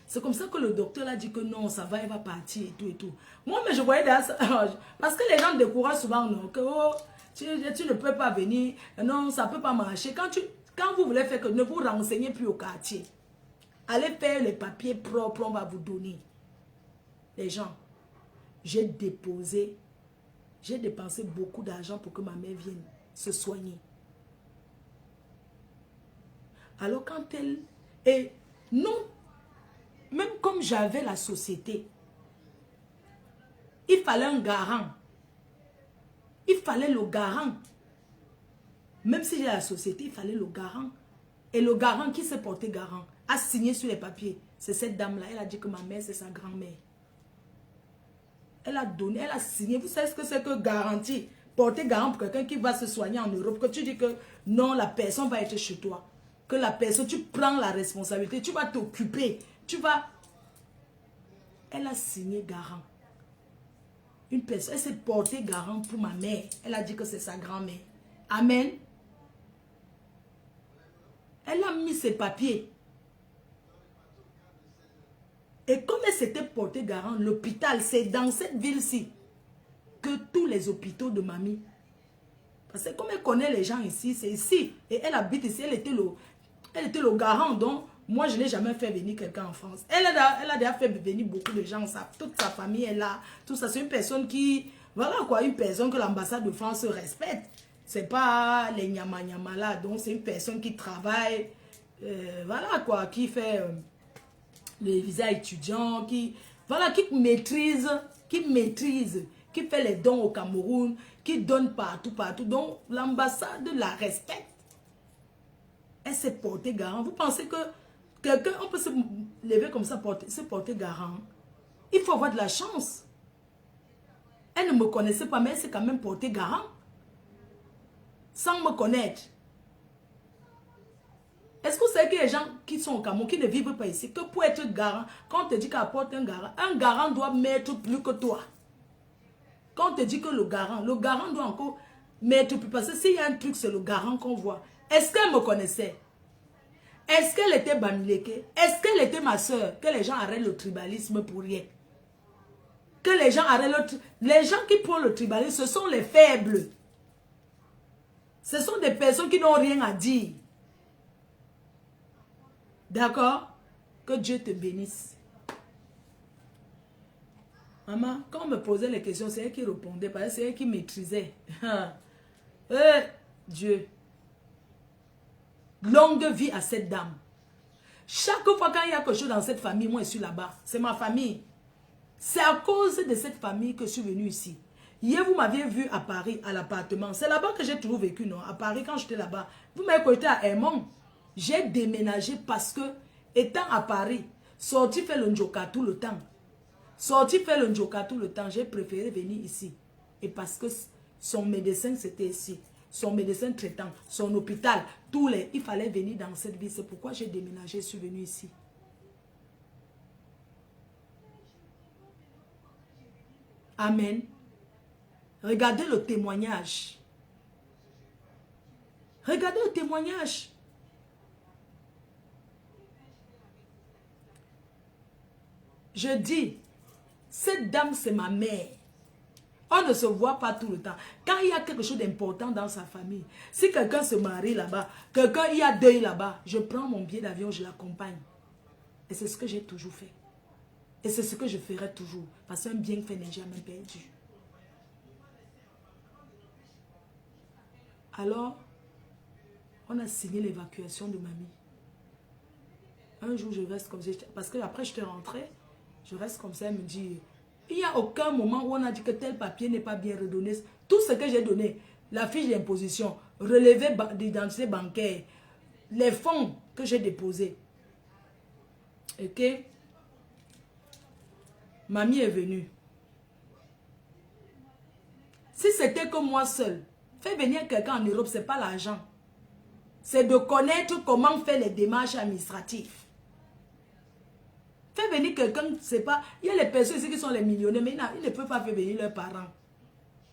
C'est comme ça que le docteur a dit que non, ça va, elle va partir et tout et tout. Moi, mais je voyais derrière ça. Parce que les gens découragent souvent, non, que oh, tu ne peux pas venir, non, ça ne peut pas marcher. Quand vous voulez faire que ne vous renseignez plus au quartier. Allez faire les papiers propres, on va vous donner. Les gens, j'ai dépensé beaucoup d'argent pour que ma mère vienne se soigner. Alors quand elle... Et non, même comme j'avais la société, il fallait un garant. Il fallait le garant. Même si j'ai la société, il fallait le garant. Et le garant qui s'est porté garant a signé sur les papiers. C'est cette dame-là. Elle a dit que ma mère, c'est sa grand-mère. Elle a donné, elle a signé. Vous savez ce que c'est que garantie? Porter garant pour quelqu'un qui va se soigner en Europe. Que tu dis que non, la personne va être chez toi. Que la personne, tu prends la responsabilité. Tu vas t'occuper. Tu vas... Elle a signé garant. Une personne, elle s'est portée garant pour ma mère. Elle a dit que c'est sa grand-mère. Amen. Elle a mis ses papiers. Et comme elle s'était portée garant, l'hôpital, c'est dans cette ville-ci que tous les hôpitaux de mamie. Parce que comme elle connaît les gens ici, c'est ici. Et elle habite ici, elle était le garant. Donc, moi, je n'ai jamais fait venir quelqu'un en France. Elle a déjà fait venir beaucoup de gens. Toute sa famille est là. Tout ça, c'est une personne qui... Voilà quoi, une personne que l'ambassade de France respecte. C'est pas les nyama là. Donc, c'est une personne qui travaille. Voilà quoi, qui fait les visas étudiants. Voilà, qui maîtrise. Qui fait les dons au Cameroun. Qui donne partout. Donc, l'ambassade la respecte. Elle s'est portée garant. Vous pensez que quelqu'un, on peut se lever comme ça, se porter garant? Il faut avoir de la chance. Elle ne me connaissait pas, mais elle s'est quand même portée garant. Sans me connaître. Est-ce que vous savez que les gens qui sont au Cameroun, qui ne vivent pas ici, que pour être garant, quand on te dit qu'apporte un garant doit mettre plus que toi. Quand on te dit que le garant doit encore mettre plus. Parce que s'il y a un truc, c'est le garant qu'on voit. Est-ce qu'elle me connaissait? Est-ce qu'elle était Bamileke? Est-ce qu'elle était ma soeur? Que les gens arrêtent le tribalisme pour rien. Que les gens arrêtent les gens qui prennent le tribalisme, ce sont les faibles. Ce sont des personnes qui n'ont rien à dire. D'accord? Que Dieu te bénisse. Maman, quand on me posait les questions, c'est elle qui répondait, parce que c'est elle qui maîtrisait. Dieu. Longue vie à cette dame. Chaque fois quand il y a quelque chose dans cette famille, moi je suis là-bas. C'est ma famille. C'est à cause de cette famille que je suis venue ici. Hier, vous m'aviez vu à Paris, à l'appartement. C'est là-bas que j'ai toujours vécu, non? À Paris, quand j'étais là-bas. Vous m'avez côté à Aimon. J'ai déménagé parce que, étant à Paris, sorti faire le njoka tout le temps. Sorti faire le njoka tout le temps, j'ai préféré venir ici. Et parce que son médecin, c'était ici. Son médecin traitant, son hôpital, il fallait venir dans cette ville. C'est pourquoi j'ai déménagé, je suis venu ici. Amen. Regardez le témoignage. Regardez le témoignage. Je dis, cette dame, c'est ma mère. On ne se voit pas tout le temps. Quand il y a quelque chose d'important dans sa famille, si quelqu'un se marie là-bas, il y a deuil là-bas, je prends mon billet d'avion, je l'accompagne. Et c'est ce que j'ai toujours fait. Et c'est ce que je ferai toujours. Parce qu'un bienfait n'est jamais perdu. Alors, on a signé l'évacuation de mamie. Un jour, je reste comme ça. Parce que après, je te rentrais. Je reste comme ça, elle me dit... Il n'y a aucun moment où on a dit que tel papier n'est pas bien redonné. Tout ce que j'ai donné, la fiche d'imposition, relevé d'identité bancaire, les fonds que j'ai déposés. Ok? Mamie est venue. Si c'était que moi seul, faire venir quelqu'un en Europe, ce n'est pas l'argent. C'est de connaître comment faire les démarches administratives. Faire venir quelqu'un, c'est pas... Il y a les personnes ici qui sont les millionnaires, mais ils ne peuvent pas faire venir leurs parents.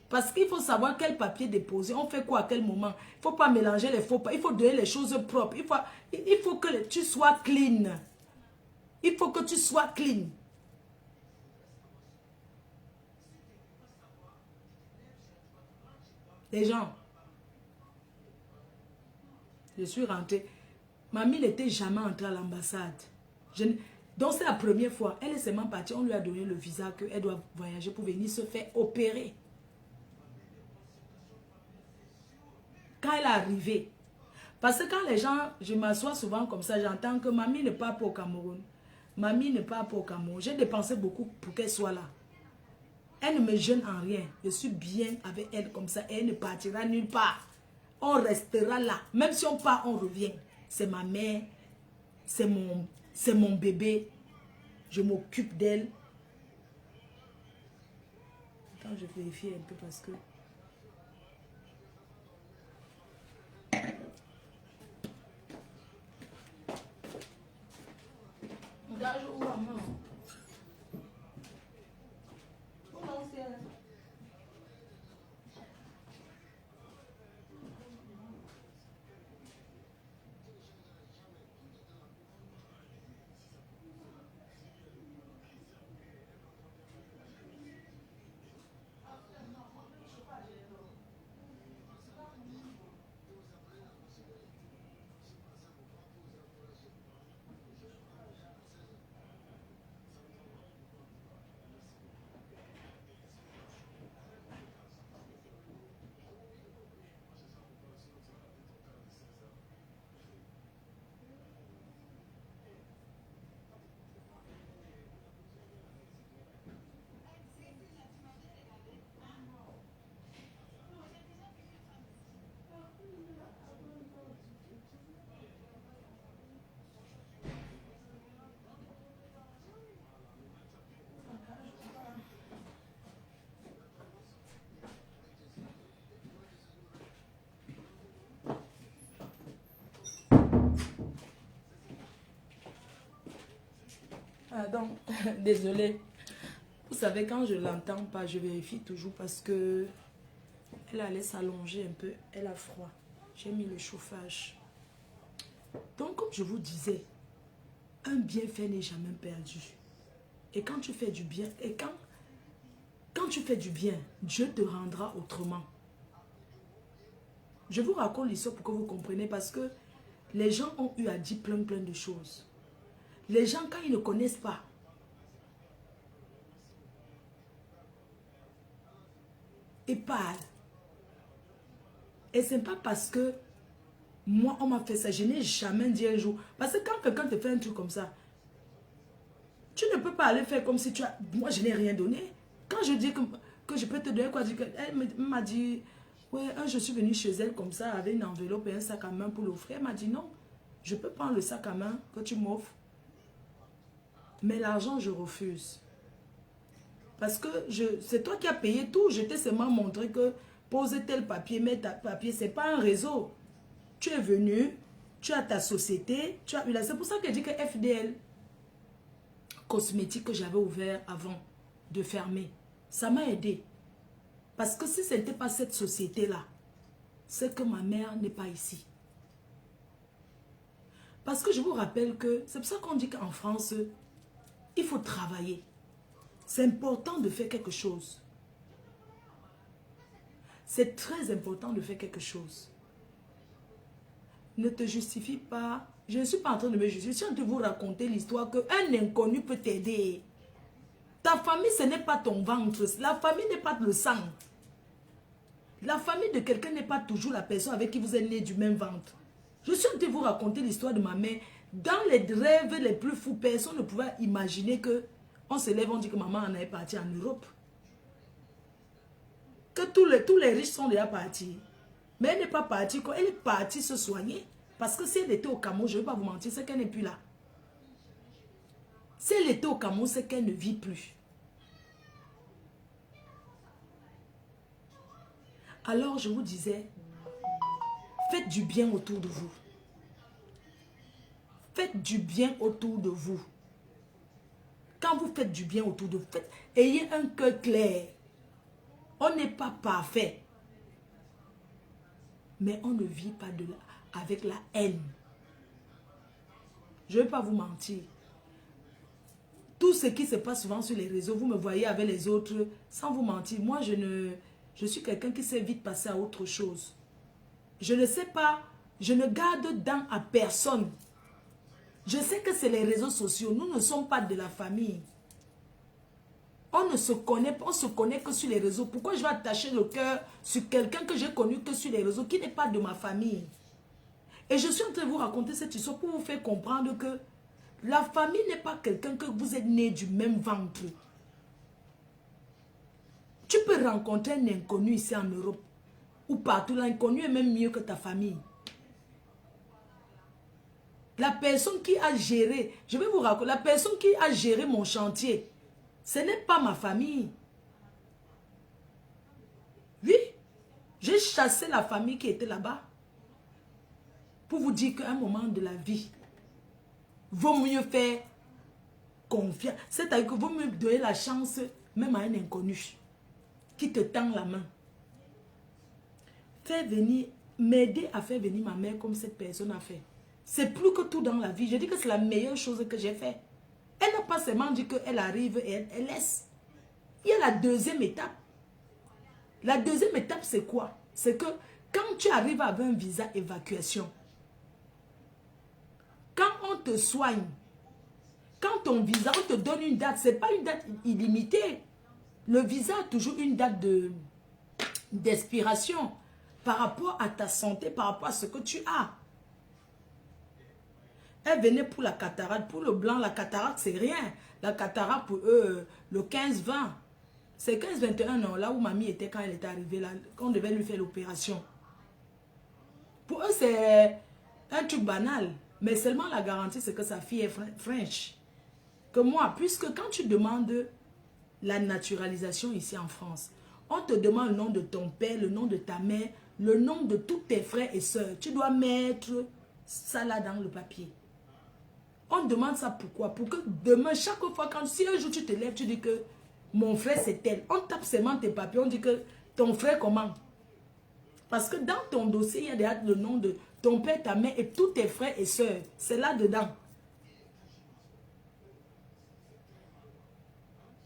Parce qu'il faut savoir quel papier déposer, on fait quoi à quel moment. Il ne faut pas mélanger les faux pas. Il faut donner les choses propres. Il faut que tu sois clean. Il faut que tu sois clean. Les gens, je suis rentrée. Mamie n'était jamais entrée à l'ambassade. Donc c'est la première fois. Elle est seulement partie. On lui a donné le visa qu'elle doit voyager pour venir se faire opérer. Quand elle est arrivée, Parce que quand les gens, je m'assois souvent comme ça, j'entends que mamie ne part pas au Cameroun. Mamie ne part pas au Cameroun. J'ai dépensé beaucoup pour qu'elle soit là. Elle ne me gêne en rien. Je suis bien avec elle comme ça. Elle ne partira nulle part. On restera là. Même si on part, on revient. C'est ma mère. C'est mon bébé. Je m'occupe d'elle. Attends, je vérifie un peu parce que... Ah, donc, désolée. Vous savez, quand je l'entends pas, je vérifie toujours parce que elle allait s'allonger un peu. Elle a froid. J'ai mis le chauffage. Donc, comme je vous disais, un bienfait n'est jamais perdu. Et quand tu fais du bien, et quand tu fais du bien, Dieu te rendra autrement. Je vous raconte l'histoire pour que vous compreniez parce que les gens ont eu à dire plein de choses. Les gens, quand ils ne connaissent pas, ils parlent. Et ce n'est pas parce que moi, on m'a fait ça. Je n'ai jamais dit un jour. Parce que quand quelqu'un te fait un truc comme ça, tu ne peux pas aller faire comme si tu as... Moi, je n'ai rien donné. Quand je dis que je peux te donner quoi, elle m'a dit... Ouais, je suis venue chez elle comme ça, avec une enveloppe et un sac à main pour l'offrir. Elle m'a dit non, je peux prendre le sac à main que tu m'offres. Mais l'argent, je refuse. Parce que c'est toi qui as payé tout. Je t'ai seulement montré que poser tel papier, mettre ta papier, ce n'est pas un réseau. Tu es venu, tu as ta société, tu as eu la... C'est pour ça que je dis que FDL, cosmétique que j'avais ouvert avant de fermer, ça m'a aidé. Parce que si ce n'était pas cette société-là, c'est que ma mère n'est pas ici. Parce que je vous rappelle que, c'est pour ça qu'on dit qu'en France, il faut travailler. C'est important de faire quelque chose. C'est très important de faire quelque chose. Ne te justifie pas. Je ne suis pas en train de me justifier. Je suis en train de vous raconter l'histoire qu'un inconnu peut t'aider. Ta famille, ce n'est pas ton ventre. La famille n'est pas le sang. La famille de quelqu'un n'est pas toujours la personne avec qui vous êtes né du même ventre. Je suis en train de vous raconter l'histoire de ma mère. Dans les rêves les plus fous, personne ne pouvait imaginer que on se lève, on dit que maman en est partie en Europe. Que tous les riches sont déjà partis. Mais elle n'est pas partie. Elle est partie se soigner. Parce que si elle était au Cameroun, je ne vais pas vous mentir, c'est qu'elle n'est plus là. Si elle était au Cameroun, c'est qu'elle ne vit plus. Alors je vous disais, faites du bien autour de vous. Faites du bien autour de vous. Quand vous faites du bien autour de vous, ayez un cœur clair. On n'est pas parfait. Mais on ne vit pas avec la haine. Je ne vais pas vous mentir. Tout ce qui se passe souvent sur les réseaux, vous me voyez avec les autres, sans vous mentir. Moi, je suis quelqu'un qui sait vite passer à autre chose. Je ne sais pas, je ne garde dent à personne. Je sais que c'est les réseaux sociaux. Nous ne sommes pas de la famille. On ne se connaît pas, on se connaît que sur les réseaux. Pourquoi je vais attacher le cœur sur quelqu'un que j'ai connu que sur les réseaux, qui n'est pas de ma famille? Et je suis en train de vous raconter cette histoire pour vous faire comprendre que la famille n'est pas quelqu'un que vous êtes né du même ventre. Tu peux rencontrer un inconnu ici en Europe ou partout. L'inconnu est même mieux que ta famille. La personne qui a géré, je vais vous raconter, la personne qui a géré mon chantier, ce n'est pas ma famille. Oui, j'ai chassé la famille qui était là-bas. Pour vous dire qu'à un moment de la vie, vaut mieux faire confiance. C'est-à-dire que vaut mieux donner la chance même à un inconnu qui te tend la main. Faire venir, m'aider à faire venir ma mère comme cette personne a fait. C'est plus que tout dans la vie. Je dis que c'est la meilleure chose que j'ai fait. Elle n'a pas seulement dit qu'elle arrive et elle laisse. Il y a la deuxième étape. La deuxième étape, c'est quoi? C'est que quand tu arrives avec un visa évacuation, quand on te soigne, quand ton visa, on te donne une date, ce n'est pas une date illimitée. Le visa a toujours une date d'expiration par rapport à ta santé, par rapport à ce que tu as. Elle venait pour la cataracte. Pour le blanc, la cataracte, c'est rien. La cataracte, pour eux, le 15-20. C'est 15-21 ans, là où mamie était quand elle était arrivée, là, quand on devait lui faire l'opération. Pour eux, c'est un truc banal. Mais seulement la garantie, c'est que sa fille est French. Que moi, puisque quand tu demandes la naturalisation ici en France, on te demande le nom de ton père, le nom de ta mère, le nom de tous tes frères et sœurs. Tu dois mettre ça là dans le papier. On demande ça pourquoi? Pour que demain, chaque fois, si un jour tu te lèves, tu dis que mon frère c'est tel. On tape seulement tes papiers, on dit que ton frère comment? Parce que dans ton dossier, il y a déjà le nom de ton père, ta mère et tous tes frères et sœurs. C'est là-dedans.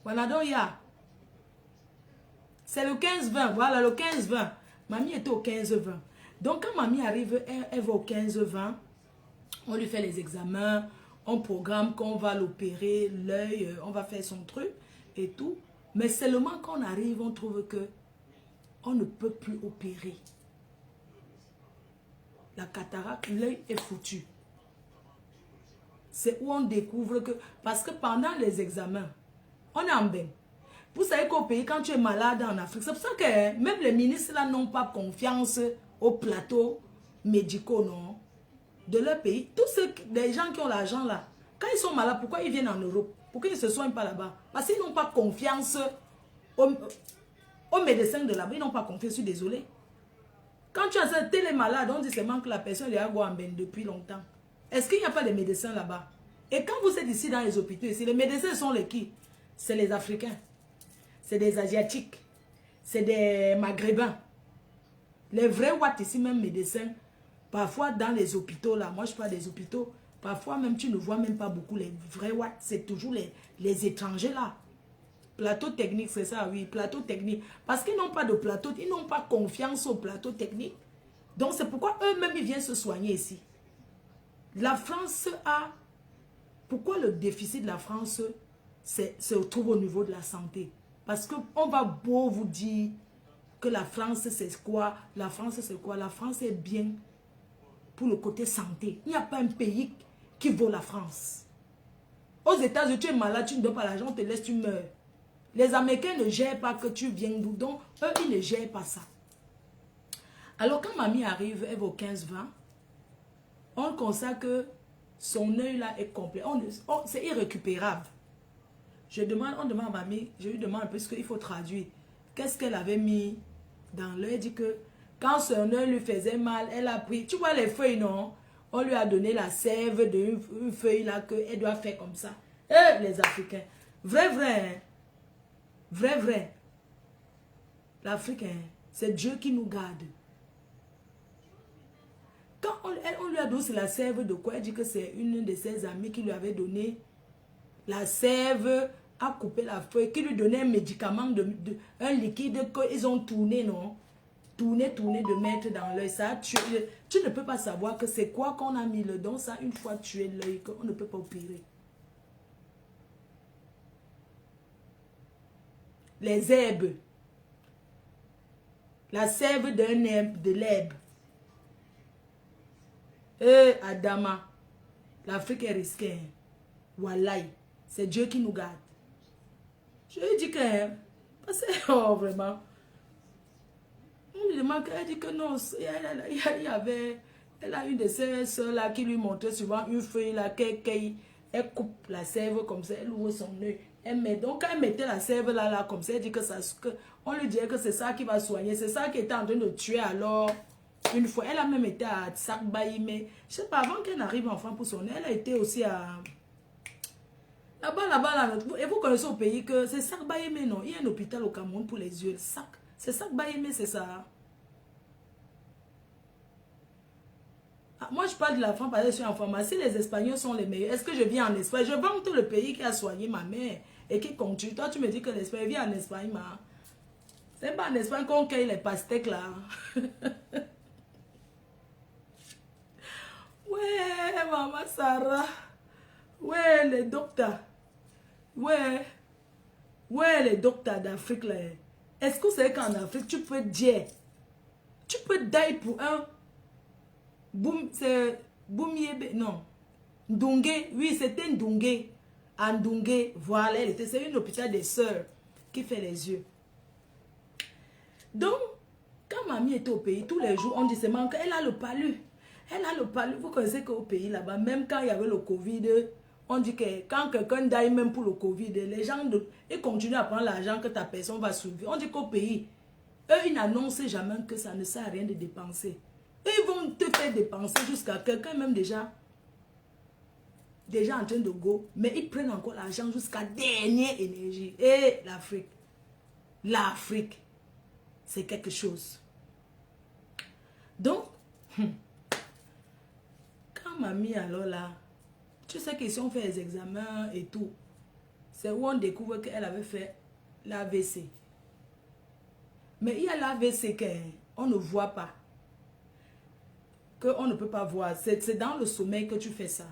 Voilà donc il y a. C'est le 15-20. Voilà le 15-20. Mamie était au 15-20. Donc quand mamie arrive, elle va au 15-20. On lui fait les examens. On programme qu'on va l'opérer, l'œil, on va faire son truc et tout. Mais seulement quand on arrive, on trouve que on ne peut plus opérer. La cataracte, l'œil est foutu. C'est où on découvre que... Parce que pendant les examens, on est en bain. Vous savez qu'au pays, quand tu es malade en Afrique, c'est pour ça que même les ministres là n'ont pas confiance aux plateaux médicaux, non? De leur pays. Tous les gens qui ont l'argent là, quand ils sont malades, pourquoi ils viennent en Europe? Pourquoi ils ne se soignent pas là-bas? Parce qu'ils n'ont pas confiance aux médecins de là-bas. Ils n'ont pas confiance, je suis désolé. Quand tu as ça, tel est malade, on dit seulement que la personne est à Guamben depuis longtemps. Est-ce qu'il n'y a pas de médecins là-bas? Et quand vous êtes ici dans les hôpitaux, ici, les médecins sont les qui? C'est les Africains. C'est des Asiatiques. C'est des Maghrébins. Les vrais Watts ici, même médecins, parfois dans les hôpitaux là, moi je parle des hôpitaux, parfois même tu ne vois même pas beaucoup les vrais Watts, c'est toujours les étrangers là. Plateau technique, c'est ça, oui, plateau technique. Parce qu'ils n'ont pas de plateau, ils n'ont pas confiance au plateau technique. Donc c'est pourquoi eux-mêmes ils viennent se soigner ici. La France a... Pourquoi le déficit de la France se trouve au niveau de la santé? Parce qu'on va beau vous dire que la France c'est quoi? La France c'est quoi? La France est bien pour le côté santé. Il n'y a pas un pays qui vaut la France. Aux États-Unis, tu es malade, tu ne donnes pas l'argent, on te laisse, tu meurs. Les Américains ne gèrent pas que tu viens d'où. Donc, eux, ils ne gèrent pas ça. Alors, quand mamie arrive, elle va au 15-20, on constate que son œil là est complet. C'est irrécupérable. On demande à mamie, je lui demande un peu ce qu'il faut traduire. Qu'est-ce qu'elle avait mis dans l'œil? Elle dit que quand son œil lui faisait mal, elle a pris, tu vois les feuilles, non? On lui a donné la sève d'une feuille là qu'elle doit faire comme ça. Les Africains. Vrai. Vrai. L'Afrique, c'est Dieu qui nous garde. Quand on lui a donné la sève de quoi? Elle dit que c'est une de ses amies qui lui avait donné la sève à couper la feuille, qui lui donnait un médicament, un liquide qu'ils ont tourné, non? Tourner, de mettre dans l'œil. Ça, tu ne peux pas savoir que c'est quoi qu'on a mis le don. Ça, une fois tué l'œil, qu'on ne peut pas opérer. Les herbes. La sève d'un herbe, de l'herbe. Eh, Adama, l'Afrique est risquée. Hein. Wallahi, c'est Dieu qui nous garde. Je lui ai dit que, parce que, oh, vraiment, on lui demande, elle dit que non, il y avait, elle a une de ses soeurs là qui lui montrait souvent une feuille là, elle coupe la sève comme ça, elle ouvre son œil. Elle met, donc quand elle mettait la sève là, comme ça, elle dit que ça, on lui disait que c'est ça qui va soigner, c'est ça qui était en train de tuer alors. Une fois, elle a même été à Tsakbaï, mais je sais pas, avant qu'elle n'arrive en France pour son elle a été aussi à... Là-bas, et vous connaissez au pays que c'est Tsakbaï, mais non, il y a un hôpital au Cameroun pour les yeux, c'est Tsakbaï, mais c'est ça. Ah, moi, je parle de la France parce que je suis en pharmacie, les Espagnols sont les meilleurs. Est-ce que je viens en Espagne? Je vante le pays qui a soigné ma mère et qui continue. Toi, tu me dis que l'Espagne, viens en Espagne, ma... C'est pas en Espagne qu'on cueille les pastèques, là. Ouais, maman Sarah. Ouais, les docteurs. Ouais. Ouais, les docteurs d'Afrique, là. Est-ce que c'est qu'en Afrique, tu peux dire, tu peux dire pour un boum, c'est Boumiebe, non. Ndungue, oui, c'était Ndungue. À Ndungue, voilà, c'est une hôpital des sœurs qui fait les yeux. Donc, quand mamie était au pays, tous les jours, on dit seulement qu'elle a le palu. Elle a le palu. Vous connaissez qu'au pays là-bas, même quand il y avait le Covid, on dit que quand quelqu'un die même pour le Covid, les gens ils continuent à prendre l'argent que ta personne va soulever. On dit qu'au pays, eux, ils n'annoncent jamais que ça ne sert à rien de dépenser. Ils vont te faire dépenser jusqu'à quelqu'un même déjà en train de go, mais ils prennent encore l'argent jusqu'à dernière énergie. Et l'Afrique, c'est quelque chose. Donc, quand mamie alors là, tu sais qu'ils ont fait les examens et tout, c'est où on découvre qu'elle avait fait l'AVC. Mais il y a l'AVC qu'on ne voit pas, qu'on ne peut pas voir. C'est dans le sommeil que tu fais ça.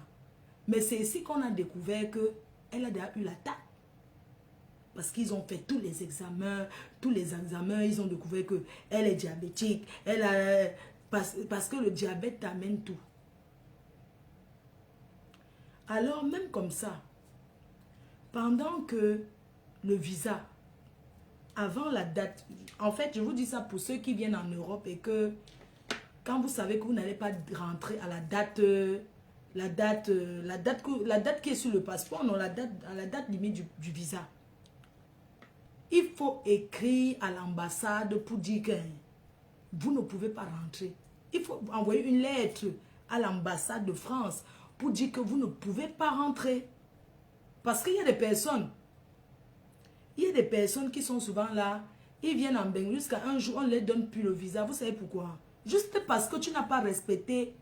Mais c'est ici qu'on a découvert qu'elle a déjà eu l'attaque. Parce qu'ils ont fait tous les examens, ils ont découvert qu'elle est diabétique. Parce que le diabète t'amène tout. Alors, même comme ça, pendant que le visa, avant la date, en fait, je vous dis ça pour ceux qui viennent en Europe et que quand vous savez que vous n'allez pas rentrer à la date qui est sur le passeport, non, la date limite du visa. Il faut écrire à l'ambassade pour dire que vous ne pouvez pas rentrer. Il faut envoyer une lettre à l'ambassade de France pour dire que vous ne pouvez pas rentrer. Parce qu'il y a des personnes, qui sont souvent là, ils viennent en Bengue jusqu'à un jour, on ne leur donne plus le visa. Vous savez pourquoi? Juste parce que tu n'as pas respecté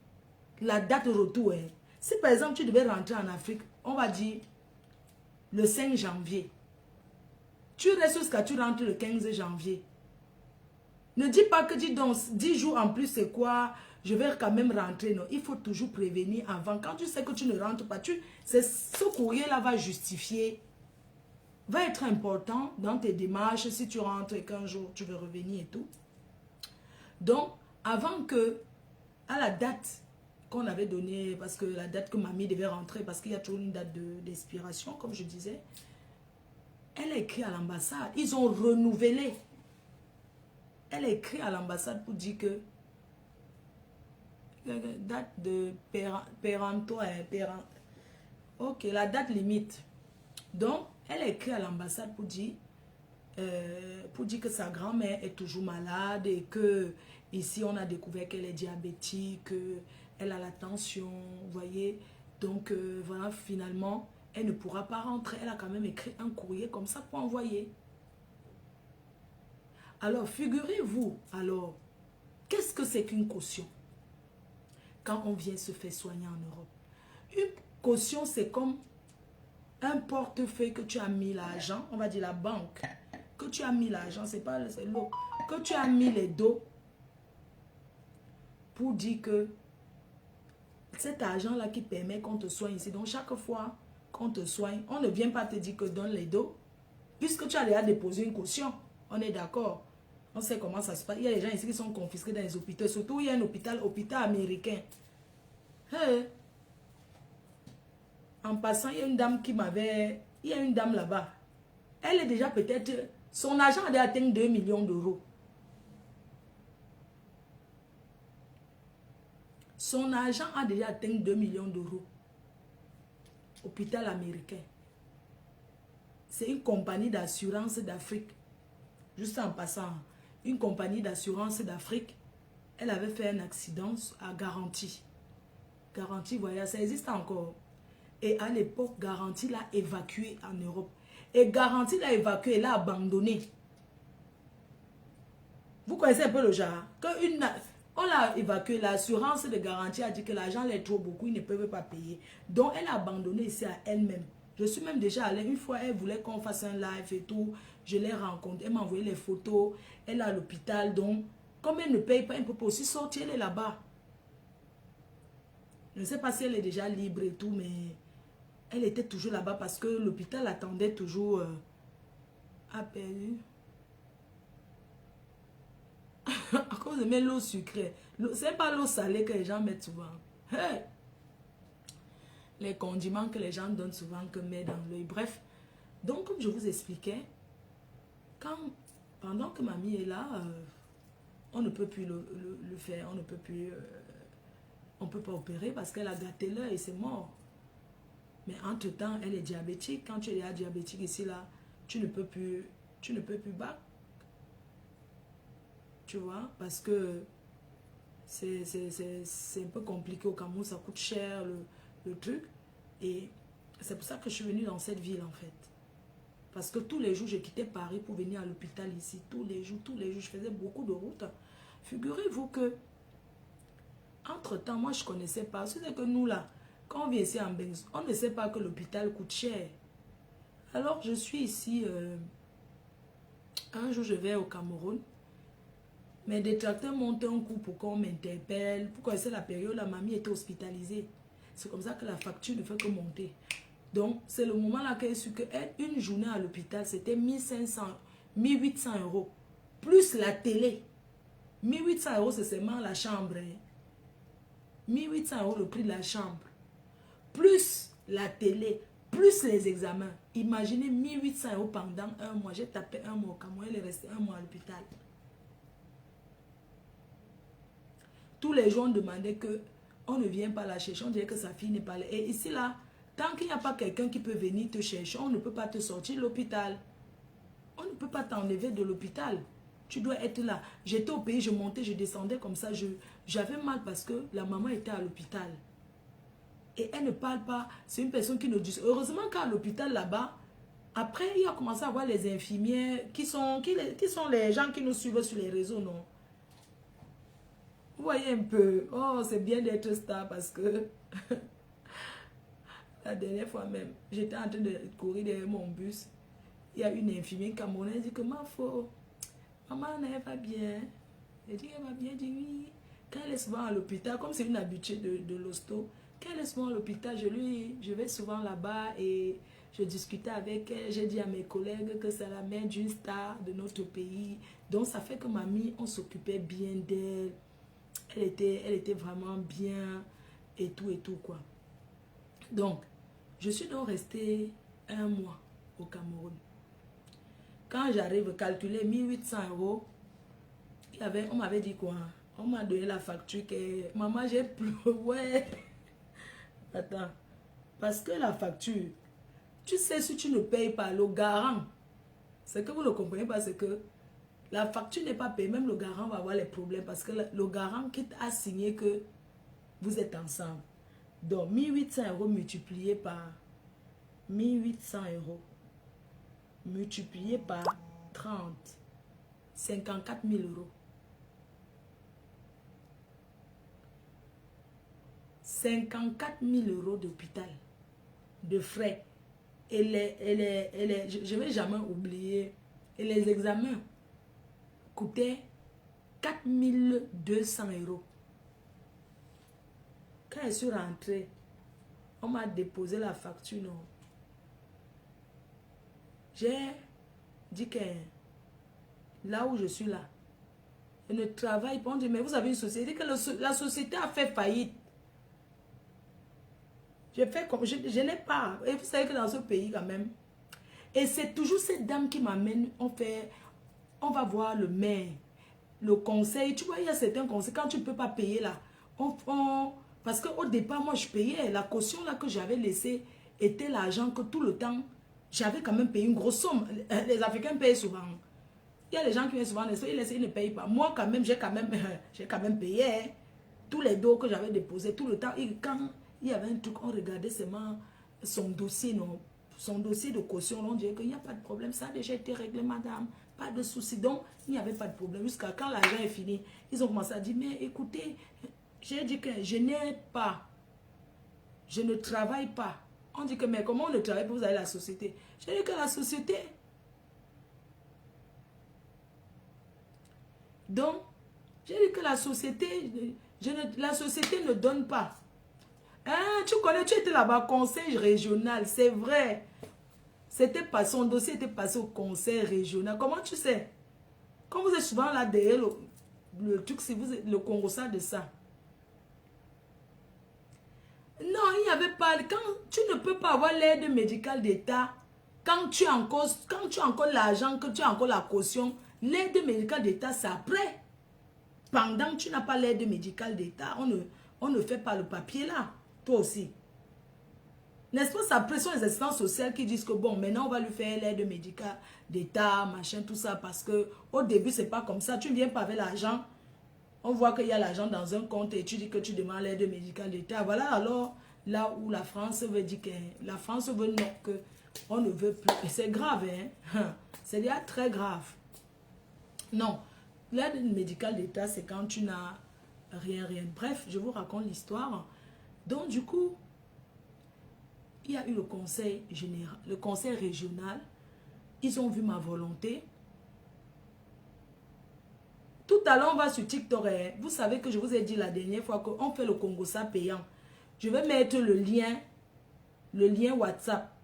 la date de retour. Hein. Si par exemple tu devais rentrer en Afrique, on va dire le 5 janvier. Tu restes jusqu'à tu rentres le 15 janvier. Ne dis pas que 10 jours en plus c'est quoi, je vais quand même rentrer. Non, il faut toujours prévenir avant. Quand tu sais que tu ne rentres pas, ce courrier-là va justifier, va être important dans tes démarches si tu rentres et qu'un jour tu veux revenir et tout. Donc, avant que, à la date qu'on avait donnée, parce que la date que mamie devait rentrer, parce qu'il y a toujours une date d'expiration, comme je disais, elle a écrit à l'ambassade. Ils ont renouvelé. Elle a écrit à l'ambassade pour dire que date de péremptoire, ok, la date limite. Donc, elle a écrit à l'ambassade pour dire que sa grand-mère est toujours malade et que ici on a découvert qu'elle est diabétique, elle a la tension, vous voyez. Donc, voilà, finalement, elle ne pourra pas rentrer. Elle a quand même écrit un courrier comme ça pour envoyer. Alors, figurez-vous, alors, qu'est-ce que c'est qu'une caution? Quand on vient se faire soigner en Europe. Une caution, c'est comme un portefeuille que tu as mis l'argent, on va dire la banque, que tu as mis l'argent, c'est l'eau, que tu as mis les dos pour dire que cet argent-là qui permet qu'on te soigne ici. Donc, chaque fois qu'on te soigne, on ne vient pas te dire que donne les dos, puisque tu as déjà déposé une caution. On est d'accord. On sait comment ça se passe. Il y a des gens ici qui sont confisqués dans les hôpitaux. Surtout, il y a un hôpital américain. Hey. En passant, il y a une dame qui m'avait... Il y a une dame là-bas. Elle est déjà peut-être... Son argent a déjà atteint 2 millions d'euros. Son argent a déjà atteint 2 millions d'euros. Hôpital américain. C'est une compagnie d'assurance d'Afrique. Juste en passant, une compagnie d'assurance d'Afrique, elle avait fait un accident à Garantie. Garantie, voilà, ça existe encore. Et à l'époque, Garantie l'a évacué en Europe. Et Garantie l'a évacué, l'a abandonné. Vous connaissez un peu le genre. On l'a évacué, l'assurance de Garantie a dit que l'argent est trop beaucoup, ils ne peuvent pas payer. Donc elle a abandonné ici à elle-même. Je suis même déjà allée, une fois elle voulait qu'on fasse un live et tout. Je l'ai rencontrée, elle m'a envoyé les photos. Elle est à l'hôpital, donc comme elle ne paye pas, elle peut aussi sortir, elle est là-bas. Je ne sais pas si elle est déjà libre et tout, mais elle était toujours là-bas parce que l'hôpital attendait toujours à perdu. À cause de mes l'eau sucrée. C'est pas l'eau salée que les gens mettent souvent. Hey! Les condiments que les gens donnent souvent que mettent dans l'œil. Bref, donc comme je vous expliquais, pendant que mamie est là, on ne peut plus le faire, on ne peut plus, on peut pas opérer parce qu'elle a gâté l'œil et c'est mort. Mais entre-temps, elle est diabétique. Quand tu es diabétique ici, là, tu ne peux plus battre. Tu vois, parce que c'est un peu compliqué au Cameroun, ça coûte cher le truc. Et c'est pour ça que je suis venue dans cette ville en fait. Parce que tous les jours, je quittais Paris pour venir à l'hôpital ici. Tous les jours, je faisais beaucoup de routes. Figurez-vous que, entre-temps, moi je ne connaissais pas. C'est que nous là, quand on vient ici en Benz, on ne sait pas que l'hôpital coûte cher. Alors je suis ici, un jour je vais au Cameroun. Mes détracteurs montent un coup pour qu'on m'interpelle. Pourquoi c'est la période où la mamie était hospitalisée. C'est comme ça que la facture ne fait que monter. Donc, c'est le moment là qu'elle a su qu'une journée à l'hôpital, c'était 1500, 1800 euros. Plus la télé. 1800 euros, c'est seulement la chambre. 1800 euros le prix de la chambre. Plus la télé, plus les examens. Imaginez 1800 euros pendant un mois. J'ai tapé un mois au Cameroun, elle est restée un mois à l'hôpital. Tous les gens demandaient que on ne vient pas la chercher, on dirait que sa fille n'est pas là. Et ici là, tant qu'il n'y a pas quelqu'un qui peut venir te chercher, on ne peut pas te sortir de l'hôpital. On ne peut pas t'enlever de l'hôpital. Tu dois être là. J'étais au pays, je montais, je descendais comme ça. J'avais mal parce que la maman était à l'hôpital. Et elle ne parle pas. C'est une personne qui nous dit. Heureusement qu'à l'hôpital là-bas, après, il a commencé à voir les infirmières qui sont les gens qui nous suivent sur les réseaux, non? Vous voyez un peu, oh, c'est bien d'être star parce que la dernière fois même, j'étais en train de courir derrière mon bus. Il y a une infirmière camerounaise qui dit que maman n'est pas bien. Elle dit qu'elle va bien, dit oui. Quand elle est souvent à l'hôpital, comme c'est une habituée de l'hosto, quand elle est souvent à l'hôpital, je vais souvent là-bas et je discutais avec elle. J'ai dit à mes collègues que c'est la mère d'une star de notre pays. Donc ça fait que mamie, on s'occupait bien d'elle. Elle était vraiment bien et tout quoi. Donc, je suis donc restée un mois au Cameroun. Quand j'arrive à calculer 1800 euros, on m'avait dit quoi? On m'a donné la facture que maman j'ai pleuré. Ouais. Attends. Parce que la facture, tu sais si tu ne payes pas le garant, c'est que vous ne comprenez pas, c'est que la facture n'est pas payée, même le garant va avoir les problèmes parce que le garant qui a signé que vous êtes ensemble. Donc, 1800 euros multiplié par 1800 euros multiplié par 30, 54 000 euros. 54 000 euros d'hôpital, de frais. Et je ne vais jamais oublier, et les examens coûtait 4200 euros. Quand je suis rentrée, on m'a déposé la facture. Non. J'ai dit que là où je suis là, je ne travaille pas. On dit, mais vous avez une société, que la société a fait faillite. Je fais comme, je n'ai pas. Et vous savez que dans ce pays quand même, et c'est toujours cette dame qui m'amène, on va voir le maire, le conseil. Tu vois, il y a certains conseils, quand tu ne peux pas payer là, parce qu'au départ, moi, je payais. La caution là que j'avais laissée était l'argent que tout le temps, j'avais quand même payé une grosse somme. Les Africains payent souvent. Il y a les gens qui viennent souvent, ils ne payent pas. Moi, quand même, j'ai quand même payé. Hein. Tous les dos que j'avais déposés, tout le temps. Quand il y avait un truc, on regardait seulement son dossier, non, son dossier de caution. On disait qu'il n'y a pas de problème. Ça a déjà été réglé, madame. Pas de souci. Donc, il n'y avait pas de problème. Jusqu'à quand l'argent est fini, ils ont commencé à dire, mais écoutez, j'ai dit que je n'ai pas. Je ne travaille pas. On dit que, mais comment on ne travaille pas, vous avez la société. J'ai dit que la société... Donc, j'ai dit que la société, la société ne donne pas. Hein, tu connais, tu étais là-bas, conseil régional, c'est vrai. C'était pas, son dossier était passé au conseil régional. Comment tu sais? Quand vous êtes souvent là derrière le truc, si vous êtes le Congo, ça de ça. Non, il n'y avait pas, quand tu ne peux pas avoir l'aide médicale d'État, quand tu as encore l'argent, que tu as encore la caution, l'aide médicale d'État, c'est après. Pendant que tu n'as pas l'aide médicale d'État, on ne fait pas le papier là. Toi aussi. N'est-ce pas, ça pression les assistantes sociales qui disent que bon, maintenant on va lui faire l'aide médicale d'État, machin, tout ça, parce que au début, c'est pas comme ça. Tu ne viens pas avec l'argent. On voit qu'il y a l'argent dans un compte et tu dis que tu demandes l'aide médicale d'État. Voilà alors là où la France veut dire que la France veut non, que on ne veut plus. Et c'est grave, hein. C'est déjà très grave. Non. L'aide médicale d'État, c'est quand tu n'as rien. Bref, je vous raconte l'histoire. Donc, du coup, il y a eu le conseil général, le conseil régional. Ils ont vu ma volonté. Tout à l'heure, on va sur TikTok. Vous savez que je vous ai dit la dernière fois qu'on fait le Congossa payant. Je vais mettre le lien WhatsApp.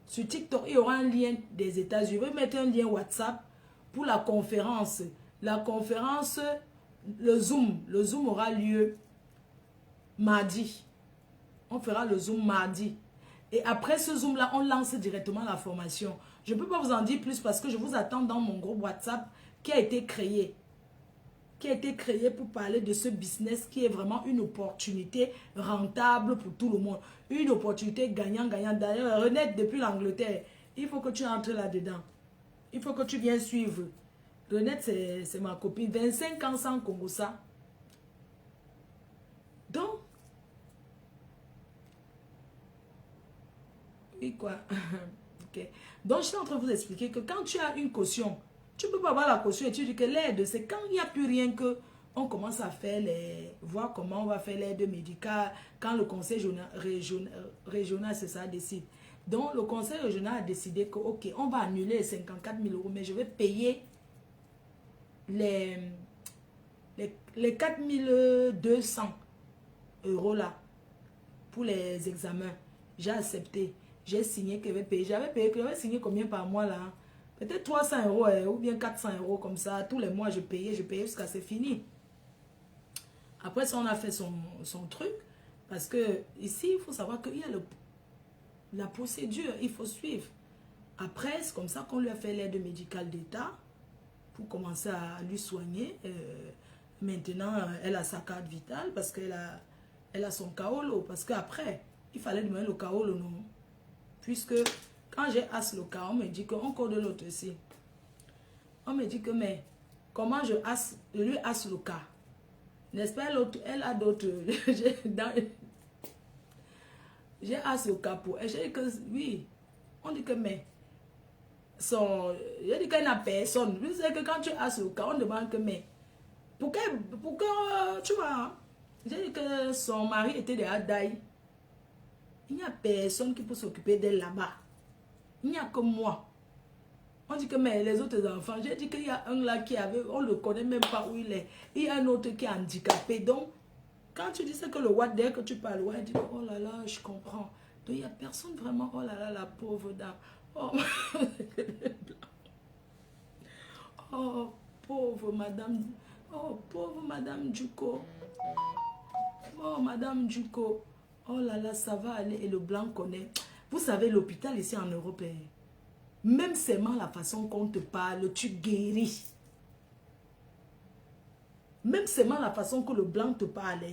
Sur TikTok, il y aura un lien des États-Unis. Je vais mettre un lien WhatsApp pour la conférence. La conférence, le Zoom aura lieu mardi. On fera le Zoom mardi. Et après ce Zoom-là, on lance directement la formation. Je ne peux pas vous en dire plus parce que je vous attends dans mon groupe WhatsApp qui a été créé. Qui a été créé pour parler de ce business qui est vraiment une opportunité rentable pour tout le monde. Une opportunité gagnant-gagnant. D'ailleurs, Renette, depuis l'Angleterre, il faut que tu entres là-dedans. Il faut que tu viennes suivre. Renette, c'est ma copine. 25 ans sans Congossa. Donc, oui, quoi. Okay. Donc, je suis en train de vous expliquer que quand tu as une caution, tu ne peux pas avoir la caution et tu dis que l'aide, c'est quand il n'y a plus rien que on commence à faire voir comment on va faire l'aide médicale, quand le conseil régional, c'est ça, décide. Donc, le conseil régional a décidé que, ok, on va annuler les 54 000 euros, mais je vais payer les 4 200 euros là pour les examens. J'ai accepté. J'ai signé que je vais payer. J'avais signé combien par mois là? Peut-être 300 euros ou bien 400 euros comme ça. Tous les mois, je payais jusqu'à c'est fini. Après ça, on a fait son truc. Parce que ici, il faut savoir qu'il y a la procédure. Il faut suivre. Après, c'est comme ça qu'on lui a fait l'aide médicale d'État pour commencer à lui soigner. Maintenant, elle a sa carte vitale parce qu'elle a son kaolo. Parce qu'après, il fallait demander le kaolo, non? Puisque quand j'ai as le cas, on me dit qu'on code l'autre ici. On me dit que, mais comment je lui as le cas? N'est-ce pas, l'autre, elle a d'autres. J'ai as le cas pour elle. J'ai dit que oui. On dit que, mais j'ai dit qu'elle n'a personne. Vous savez que quand tu as le cas, on demande que, mais pourquoi tu vois, j'ai dit que son mari était déjà daï. Il n'y a personne qui peut s'occuper d'elle là-bas. Il n'y a que moi. On dit que mais les autres enfants, j'ai dit qu'il y a un là qui avait, on ne le connaît même pas où il est. Il y a un autre qui est handicapé. Donc, quand tu dis ça que le Watt, dès que tu parles, ouais, dit oh là là, je comprends. Donc, il n'y a personne vraiment, oh là là, la pauvre dame. Oh, oh pauvre madame. Oh, pauvre madame Duco. Oh, madame Duco. Oh là là, ça va aller. Et le blanc connaît. Vous savez, l'hôpital ici en Europe, même seulement la façon qu'on te parle, tu guéris. Même seulement la façon que le blanc te parle,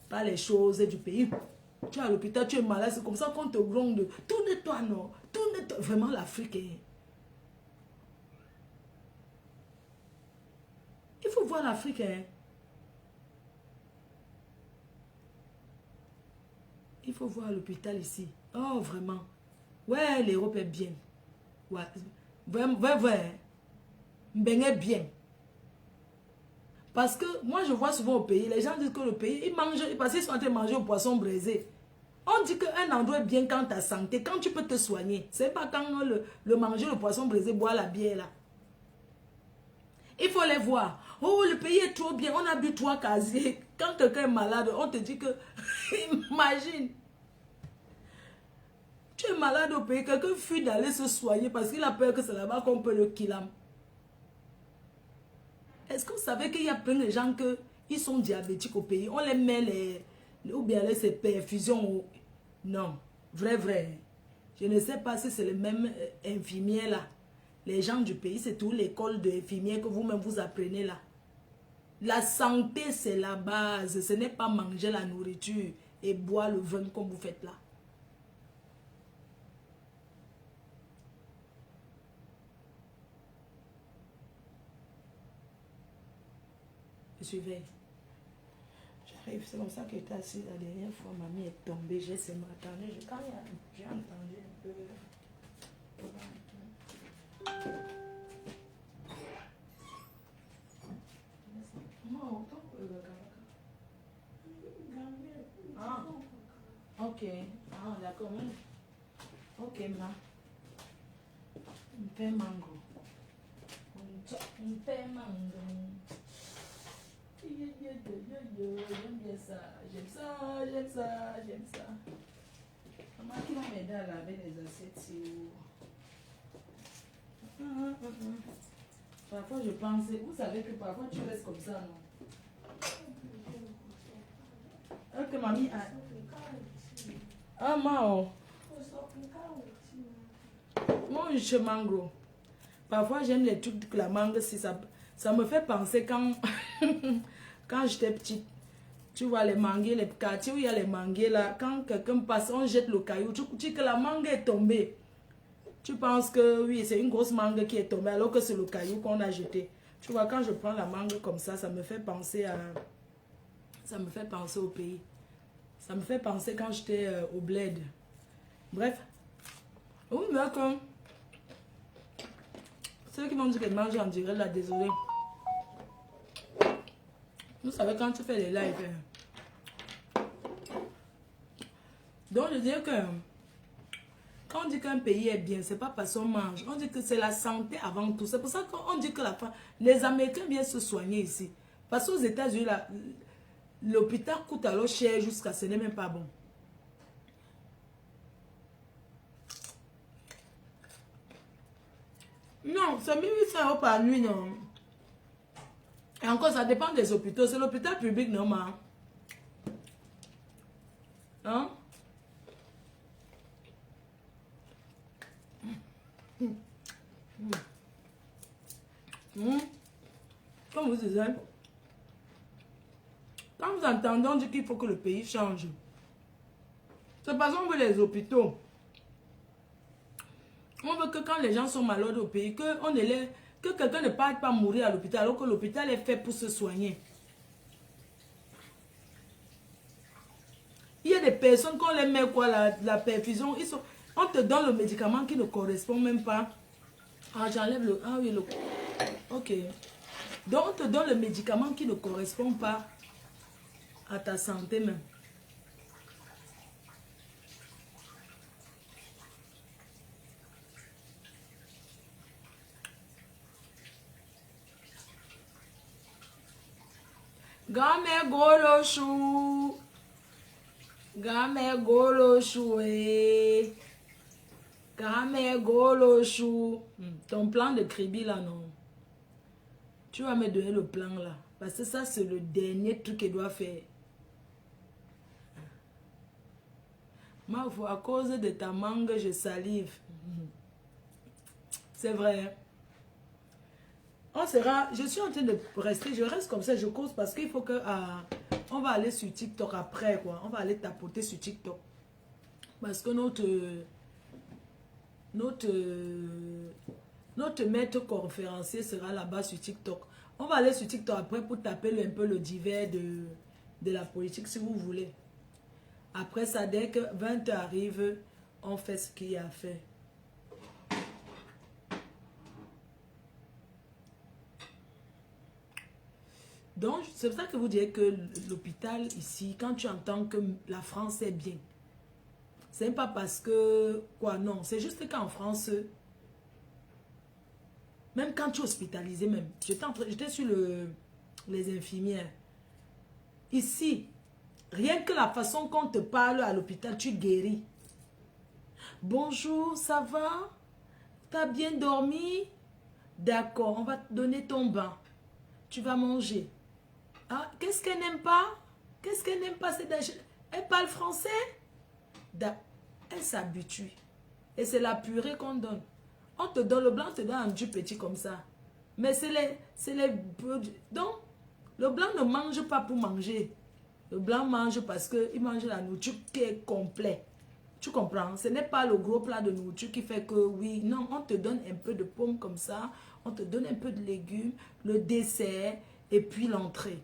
pas les choses du pays. Tu es à l'hôpital, tu es malade, c'est comme ça qu'on te gronde. Tourne-toi, non. Tourne-toi. Vraiment, l'Afrique. Il faut voir l'Afrique. Il faut voir l'hôpital ici. Oh, vraiment. Ouais, l'Europe est bien. Ouais, ouais. Ben est bien. Parce que moi, je vois souvent au pays, les gens disent que le pays, ils mangent, parce qu'ils sont en train de manger au poisson braisé. On dit qu'un endroit est bien quand ta santé, quand tu peux te soigner. C'est pas quand le manger le poisson braisé, boire la bière là. Il faut les voir. Oh, le pays est trop bien, on a bu 3 casiers. Quand quelqu'un est malade, on te dit que, imagine. Tu es malade au pays, quelqu'un fuit d'aller se soigner parce qu'il a peur que c'est là-bas qu'on peut le killer. Est-ce que vous savez qu'il y a plein de gens qui sont diabétiques au pays? On les met ou bien ces perfusions. Non, vrai. Je ne sais pas si c'est les mêmes infirmiers là. Les gens du pays, c'est toute l'école d'infirmiers que vous-même vous apprenez là. La santé, c'est la base. Ce n'est pas manger la nourriture et boire le vin comme vous faites là. Je suivais. J'arrive, c'est comme ça que j'étais assise la dernière fois. Mamie est tombée, j'ai seulement attendu. Quand j'ai entendu un peu. Ah, ok. Ah, d'accord. Ok, ma. Un peu mango. Un peu mango. J'aime bien ça. J'aime ça. Maman qui va m'aider à laver les assiettes. Parfois je pensais, vous savez que parfois tu restes comme ça, non? Ok, mamie. Ah, mao. Moi, je mango. Parfois j'aime les trucs de la mangue si ça me fait penser quand quand j'étais petite. Tu vois les mangues, les quartiers où il y a les mangues là, quand quelqu'un passe, on jette le caillou, tu dis que la mangue est tombée. Tu penses que oui, c'est une grosse mangue qui est tombée alors que c'est le caillou qu'on a jeté. Tu vois, quand je prends la mangue comme ça me fait penser à... Ça me fait penser au pays. Ça me fait penser quand j'étais au bled. Bref. Oui, mais comme... Ceux qui m'ont dit qu'elle mange en direct là, désolé. Vous savez, quand tu fais les lives... Donc, je dis que... Quand on dit qu'un pays est bien, c'est pas parce qu'on mange. On dit que c'est la santé avant tout. C'est pour ça qu'on dit que les Américains viennent se soigner ici. Parce qu'aux États-Unis, l'hôpital coûte alors cher jusqu'à ce n'est même pas bon. Non, c'est 1800 € par nuit, non. Et encore, ça dépend des hôpitaux. C'est l'hôpital public, non, ma. Hein? Comme vous disiez, quand vous entendez, on dit qu'il faut que le pays change. C'est parce qu'on veut les hôpitaux. On veut que quand les gens sont malades au pays, que quelqu'un ne parte pas mourir à l'hôpital, alors que l'hôpital est fait pour se soigner. Il y a des personnes, qu'on les met quoi, la perfusion, on te donne le médicament qui ne correspond même pas. Ah, j'enlève le... Ah oui, ok. Donc, on te donne le médicament qui ne correspond pas à ta santé même. Game golo chou. Game golo chou. Game golo chou. Ton plan de crédit là, non. Tu vas me donner le plan là. Parce que ça, c'est le dernier truc qu'il doit faire. Ma foi, à cause de ta mangue, je salive. C'est vrai. On sera, je suis en train de rester, je reste comme ça, je cause parce qu'il faut que... on va aller sur TikTok après, quoi. On va aller tapoter sur TikTok. Parce que notre maître conférencier sera là-bas sur TikTok. On va aller sur TikTok après pour taper un peu le divers de la politique, si vous voulez. Après ça, dès que 20h arrive, on fait ce qu'il y a à faire. Donc, c'est pour ça que vous dites que l'hôpital ici, quand tu entends que la France est bien, c'est pas parce que, quoi, non, c'est juste qu'en France, même quand tu es hospitalisé, même, j'étais sur les infirmières. Ici, rien que la façon qu'on te parle à l'hôpital, tu guéris. Bonjour, ça va? T'as bien dormi? D'accord, on va te donner ton bain. Tu vas manger. Ah, qu'est-ce qu'elle n'aime pas? Qu'est-ce qu'elle n'aime pas? Elle parle français? Elle s'habitue. Et c'est la purée qu'on donne. On te donne, le blanc te donne un du petit comme ça. Mais c'est les... Donc, le blanc ne mange pas pour manger. Le blanc mange parce qu'il mange la nourriture qui est complète. Tu comprends? Ce n'est pas le gros plat de nourriture qui fait que oui. Non, on te donne un peu de pommes comme ça. On te donne un peu de légumes, le dessert et puis l'entrée.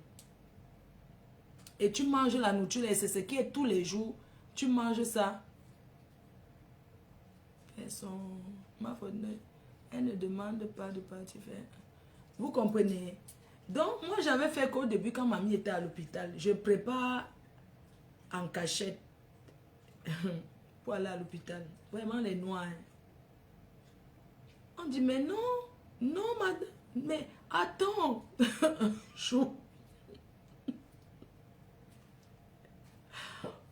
Et tu manges la nourriture et c'est ce qui est tous les jours. Tu manges ça. Elle ne demande pas de partir faire. Vous comprenez? Donc, moi, j'avais fait qu'au début, quand mamie était à l'hôpital, je prépare en cachette pour aller à l'hôpital. Vraiment, les noirs. On dit, mais non, non, madame, mais attends. Chaud.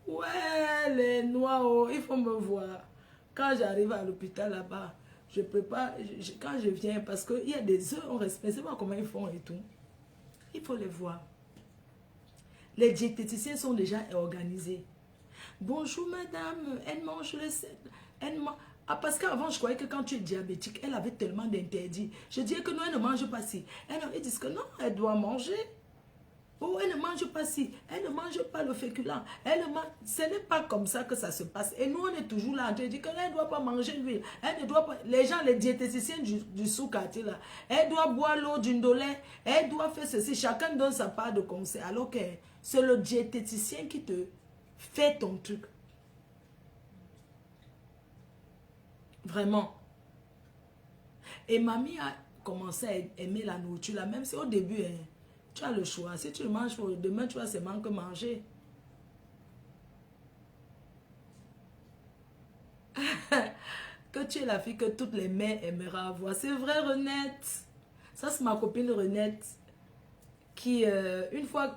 Ouais, les noirs, oh, il faut me voir. Quand j'arrive à l'hôpital là-bas, je prépare, quand je viens, parce qu'il y a des œufs, on respecte, c'est pas comment ils font et tout. Il faut les voir. Les diététiciens sont déjà organisés. Bonjour madame, elle mange le sel. Ah, parce qu'avant, je croyais que quand tu es diabétique, elle avait tellement d'interdits. Je disais que non, elle ne mange pas si. Ils disent que non, elle doit manger. Oh, elle ne mange pas si. Elle ne mange pas le féculent. Ce n'est pas comme ça que ça se passe. Et nous, on est toujours là. On dit qu'elle ne doit pas manger l'huile. Elle ne doit pas... Les gens, les diététiciens du sous-quartier, là, elle doit boire l'eau d'une dolée. Elle doit faire ceci. Chacun donne sa part de conseil. Alors que c'est le diététicien qui te fait ton truc. Vraiment. Et mamie a commencé à aimer la nourriture là, même si au début, hein, tu as le choix. Si tu le manges pour demain, tu vas seulement que manger. Que tu es la fille que toutes les mères aimeraient avoir. C'est vrai, Renette. Ça, c'est ma copine Renette. Qui, une fois,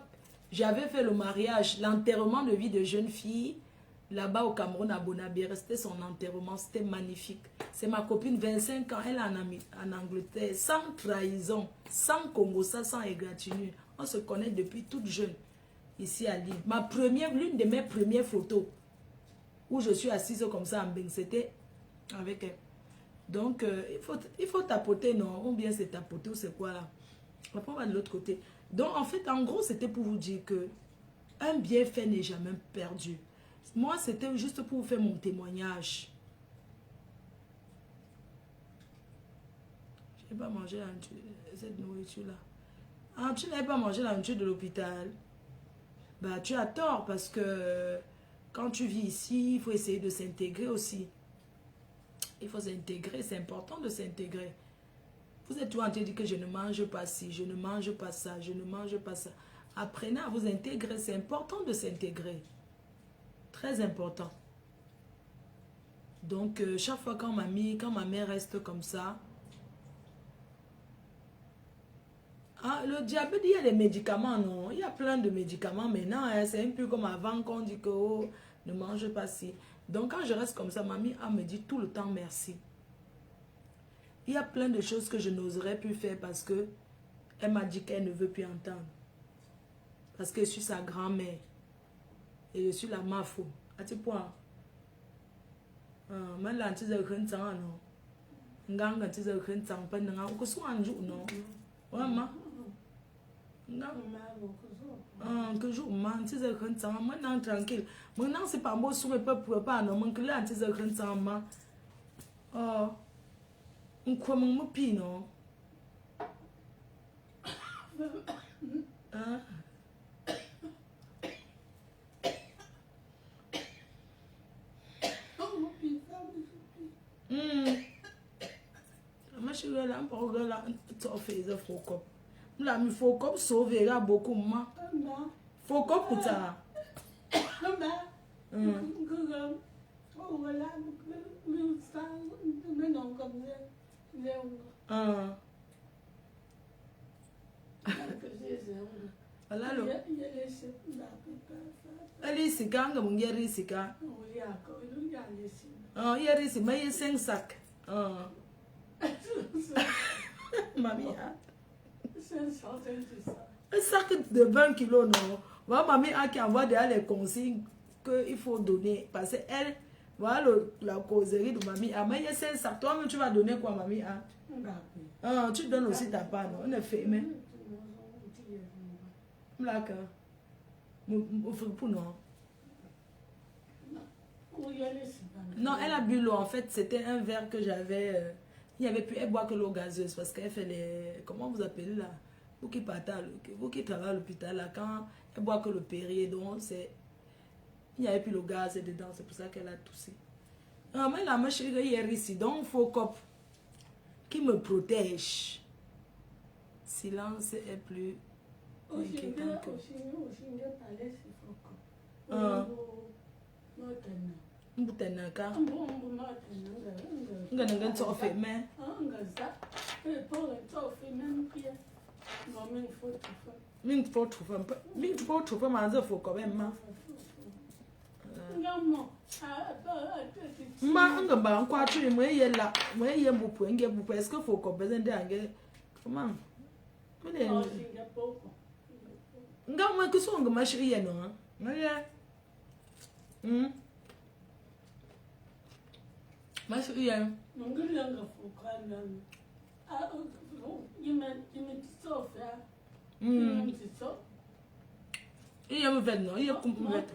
j'avais fait le mariage, l'enterrement de vie de jeune fille. Là-bas au Cameroun, à Bonabire, c'était son enterrement, c'était magnifique. C'est ma copine, 25 ans, elle est en Angleterre, sans trahison, sans Congo, sans égratignure. On se connaît depuis toute jeune, ici à Lille. L'une de mes premières photos, où je suis assise comme ça en bain, c'était avec elle. Donc, il faut tapoter, non? Ou bien c'est tapoter, ou c'est quoi là? Après, on va de l'autre côté. Donc, en fait, en gros, c'était pour vous dire que un bienfait n'est jamais perdu. Moi, c'était juste pour vous faire mon témoignage. Je n'ai pas mangé cette nourriture-là. Ah, tu n'avais pas mangé la nourriture de l'hôpital. Bah, tu as tort parce que quand tu vis ici, il faut essayer de s'intégrer aussi. Il faut s'intégrer, c'est important de s'intégrer. Vous êtes toujours en train de dire que je ne mange pas ci, je ne mange pas ça, je ne mange pas ça. Apprenez à vous intégrer, c'est important de s'intégrer. Très important. Donc, chaque fois quand ma mère reste comme ça, le diabète, il y a des médicaments, non? Il y a plein de médicaments maintenant. Hein, c'est un peu comme avant qu'on dit que oh, ne mange pas si. Donc, quand je reste comme ça, mamie me dit tout le temps merci. Il y a plein de choses que je n'oserais plus faire parce que elle m'a dit qu'elle ne veut plus entendre. Parce que je suis sa grand-mère. Et je suis la mafo. À ce point. mà làm chứ giờ khấn trắng à nó ngang gần chứ giờ khấn trắng bên nào có số ăn dụ nó mà ngang cái dụ mà chứ giờ khấn trắng mà năng tranquil mà năng sẽ bảo mua xuống cái bắp bắp nó mà cứ làm chứ giờ khấn trắng mà không mình mất pi nó mà chỉ là làm bảo cái là cho phê giờ phô cop là mình phô cop số về ra bố cùng mà phô cop của ta Ala lo. Ali sika nga mung yeri sika. Yeri si mais 5 sacs. Mamie. Un sac de 20 kilos non. Voilà mamie a qui envoie derrière les consignes qu'il faut donner parce que elle voilà la causerie de mamie a mais il y a 5 sacs. Toi-même tu vas donner quoi mamie a? Tu donnes aussi ta part non. On est fait mais non, elle a bu l'eau. En fait, c'était un verre que j'avais. Il n'y avait plus. Elle boit que l'eau gazeuse parce qu'elle fait les. Comment vous appelez là? Vous qui partez, vous qui travaillez à l'hôpital là, quand elle boit que le Perrier, donc c'est. Il n'y avait plus le gaz dedans, c'est pour ça qu'elle a toussé. Mais la ma chérie hier ici, donc il faut cop qui me protège. Silence est plus. Mbutenaka ngana tsofe me min foto ma za fo ko be ma nga ba nkwa turi mo yela mo ye mbupu nge bupu est-ce que fo ko be zende ange comment nga mwa kusonga mashi ye no ngaya mashi ye ngilanga fukana yime tsofya iye mo vet no iye kum vet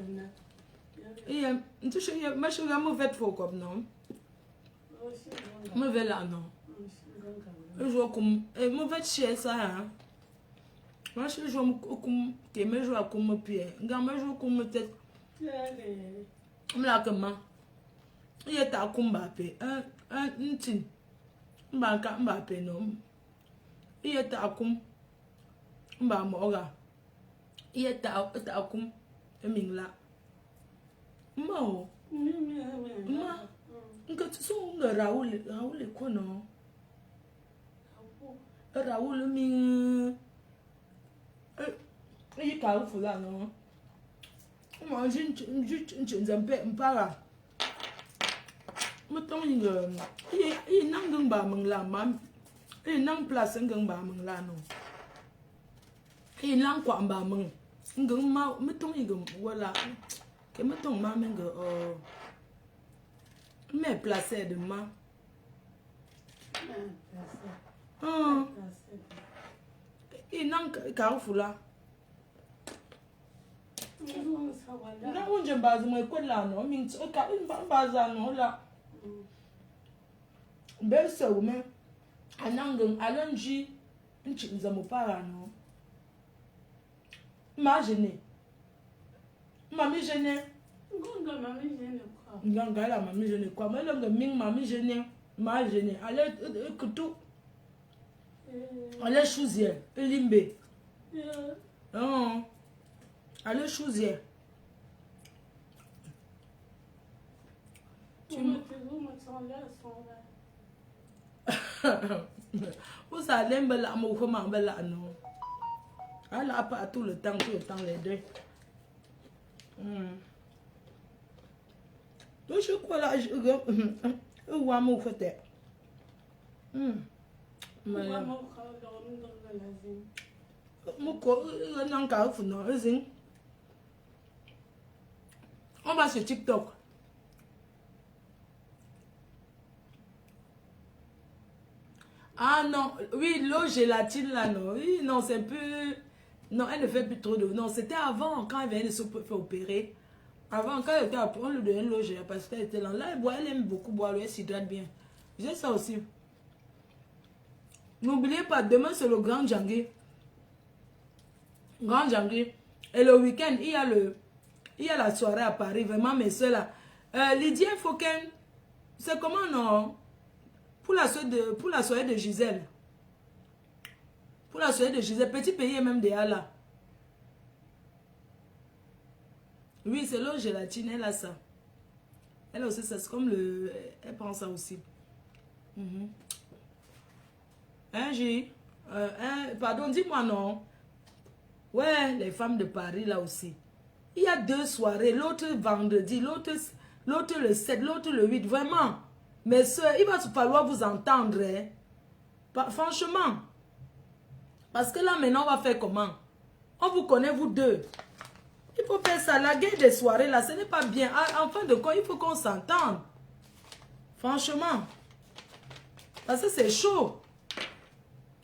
iye ntushi iye mashi ga mo vet fo ko no mo vet la no je kum mo vet chez ça hein. Moi, je joue comme tu me joues comme pied. Quand je joue comme tête. Je la comment. Il est à combattre. Un tin. Mbappé non. Il est à Mbamoga. Il est à Mingla. Mo. Ma. Que tu sois Raoul quoi non? Raoul Ming. Il y a un non. Moi, je ne pas. Il n'a pas de mam. Il n'a pas place un gang bam là non. Il n'a pas de bam. Un gang ma, mettons il voilà. Que mettons ma mengue mais placé de ma. Il n'a pas là. Nga unje mbazi mwekwela no minti oka imbaza no la bese ume anangen alonji nchiza mupara no imagine mami jene nganga la mami jene kwa melonge ming mami jene ma jene ale kutu ale chouzier elimbe allez choisir. Vous allez me la mou comment me la non. Elle a pas tout le temps les deux. Donc je crois là je vois mon côté. Moko nanga funo ezin. On va sur TikTok. Ah non, oui, l'eau gélatine là, non. Oui, non, c'est un peu... Non, elle ne fait plus trop de... Non, c'était avant, quand elle venait de se faire opérer. Avant, quand elle était à prendre, on lui donnait l'eau gélatine parce qu'elle était là. Là, elle boit, elle aime beaucoup boire l'eau, elle s'hydrate bien. J'ai ça aussi. N'oubliez pas, demain c'est le grand Djangui. Grand Djangui. Et le week-end, il y a la soirée à Paris. Vraiment, mes soeurs là. Lydie Foken, c'est comment non? Pour la soirée de Gisèle. Pour la soirée de Gisèle. Petit pays et même déjà là. Oui, c'est l'eau gélatine, elle a ça. Elle aussi, ça, c'est comme le... Elle prend ça aussi. Hein, J? Pardon, dis-moi non. Ouais, les femmes de Paris là aussi. Il y a 2 soirées, l'autre vendredi, l'autre le 7, l'autre le 8. Vraiment, mes soeurs, il va falloir vous entendre. Hein. Franchement. Parce que là, maintenant, on va faire comment? On vous connaît, vous deux. Il faut faire ça. La guerre des soirées, là, ce n'est pas bien. En fin de compte, il faut qu'on s'entende. Franchement. Parce que c'est chaud.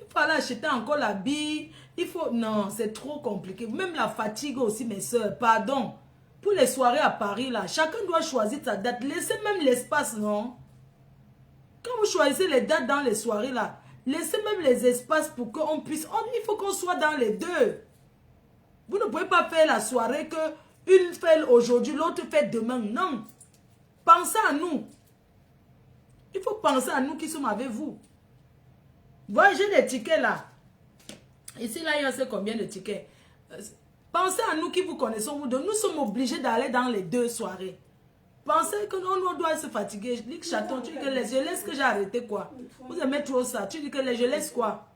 Il faut aller acheter encore la bille. Il faut... Non, c'est trop compliqué. Même la fatigue aussi, mes soeurs. Pardon. Pour les soirées à Paris, là, chacun doit choisir sa date. Laissez même l'espace, non? Quand vous choisissez les dates dans les soirées, là, laissez même les espaces pour qu'on puisse... il faut qu'on soit dans les deux. Vous ne pouvez pas faire la soirée que une fait aujourd'hui, l'autre fait demain. Non. Pensez à nous. Il faut penser à nous qui sommes avec vous. Voyez, j'ai des tickets là. Ici, là, il y a combien de tickets? Pensez à nous qui vous connaissons, vous deux. Nous sommes obligés d'aller dans les 2 soirées. Pensez que nous, on doit se fatiguer. Je dis que chaton, tu dis que les jeunesse que j'ai arrêté quoi? Vous aimez trop ça. Tu dis que les jeunesse quoi?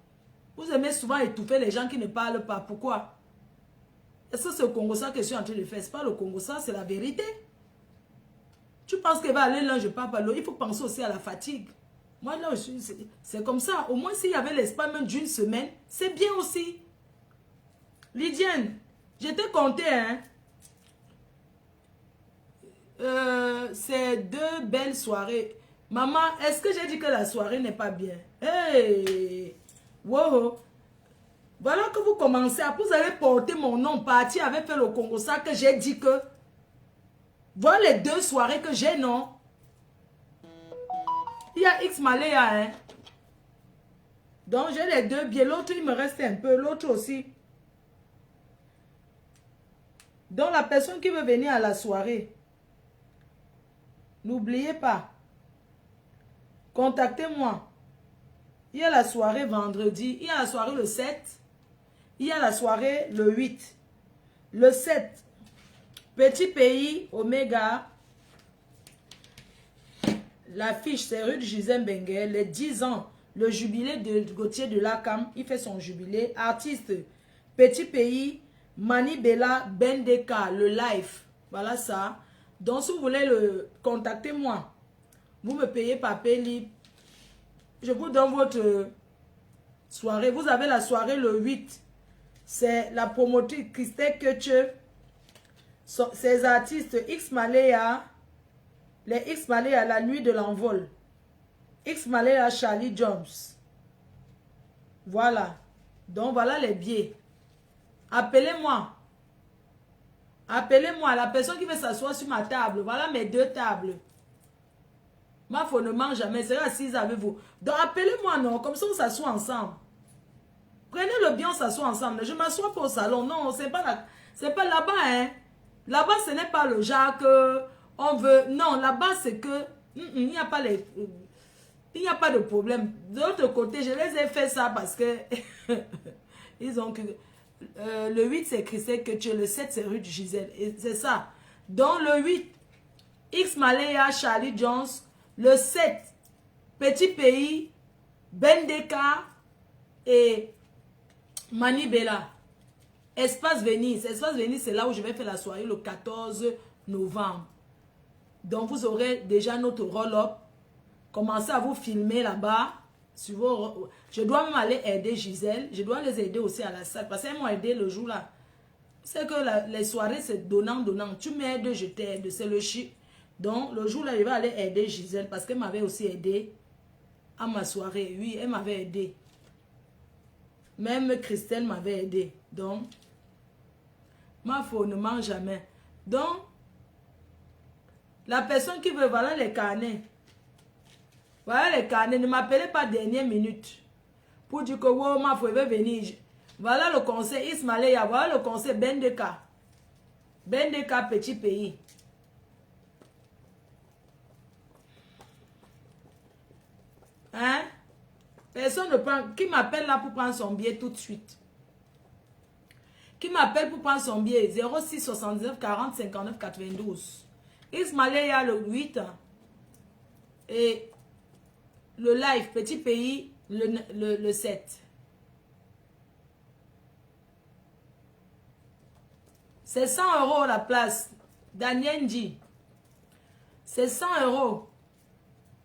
Vous aimez souvent étouffer les gens qui ne parlent pas. Pourquoi? Est-ce que c'est le Congo ça que je suis en train de faire? C'est pas le Congo ça, c'est la vérité. Tu penses qu'elle va aller là, je parle pas l'eau. Il faut penser aussi à la fatigue. Moi là, c'est comme ça. Au moins s'il y avait l'espace même d'une semaine, c'est bien aussi. Lydienne, je t'ai compté, hein. C'est 2 belles soirées. Maman, est-ce que j'ai dit que la soirée n'est pas bien? Hey! Wow! Voilà que vous commencez à... Vous avez porté mon nom, parti avec fait le Congo, ça que j'ai dit que... Voilà les 2 soirées que j'ai, non? Il y a X Maléa, hein? Donc j'ai les 2 billets. L'autre, il me reste un peu. L'autre aussi. Donc la personne qui veut venir à la soirée, n'oubliez pas, contactez-moi. Il y a la soirée vendredi, il y a la soirée le 7, il y a la soirée le 8. Le 7, Petit Pays, Omega. L'affiche, c'est rue de Gisèle Benguer, les 10 ans, le jubilé de Gauthier de Lacam, il fait son jubilé. Artiste, Petit Pays, Mani Bella, Bendeka, le live. Voilà ça. Donc, si vous voulez le contacter, moi, vous me payez par Payly. Je vous donne votre soirée. Vous avez la soirée le 8. C'est la promotrice Christelle Ketche. Ces artistes X Maléa, les X Maléa, la nuit de l'envol. X Maléa, Charlie Jones. Voilà. Donc, voilà les billets. Appelez-moi. Appelez-moi la personne qui veut s'asseoir sur ma table. Voilà mes 2 tables. Ma femme ne mange jamais. C'est assise avec vous. Donc, appelez-moi, non. Comme ça, on s'assoit ensemble. Prenez le bien, on s'assoit ensemble. Je ne m'assois pas au salon. Non, c'est pas là-bas, hein. Là-bas, ce n'est pas le genre que on veut. Non, là-bas, c'est que il n'y a pas les... Il n'y a pas de problème. De l'autre côté, je les ai fait ça parce que ils ont que le 8 c'est Christelle Ketche, le 7 c'est rue de Gisèle. Et c'est ça. Donc le 8, X Maléa, Charlie Jones. Le 7, Petit Pays, Bendeka et Mani Bella. Espace Venise. Espace Venise, c'est là où je vais faire la soirée le 14 novembre. Donc vous aurez déjà notre roll-up. Commencez à vous filmer là-bas. Je dois même aller aider Gisèle. Je dois les aider aussi à la salle. Parce qu'elles m'ont aidé le jour là. C'est que les soirées, c'est donnant. Tu m'aides, je t'aide. C'est le chic. Donc, le jour là, je vais aller aider Gisèle. Parce qu'elle m'avait aussi aidé à ma soirée. Oui, elle m'avait aidé. Même Christelle m'avait aidé. Donc, ma faux ne ment jamais. Donc, la personne qui veut, voilà les carnets. Voilà les carnets. Ne m'appelez pas dernière minute. Pour dire que wow, ma faux veut venir. Voilà le conseil Ismaël. Voilà le conseil Bendeka. Bendeka, petit pays. Hein? Personne ne prend. Qui m'appelle là pour prendre son billet tout de suite? Qui m'appelle pour prendre son billet? 06 79 40 59 92. Ismaël le 8. Et le live, petit pays, le 7. C'est 100 € la place. Daniel dit. C'est 100 €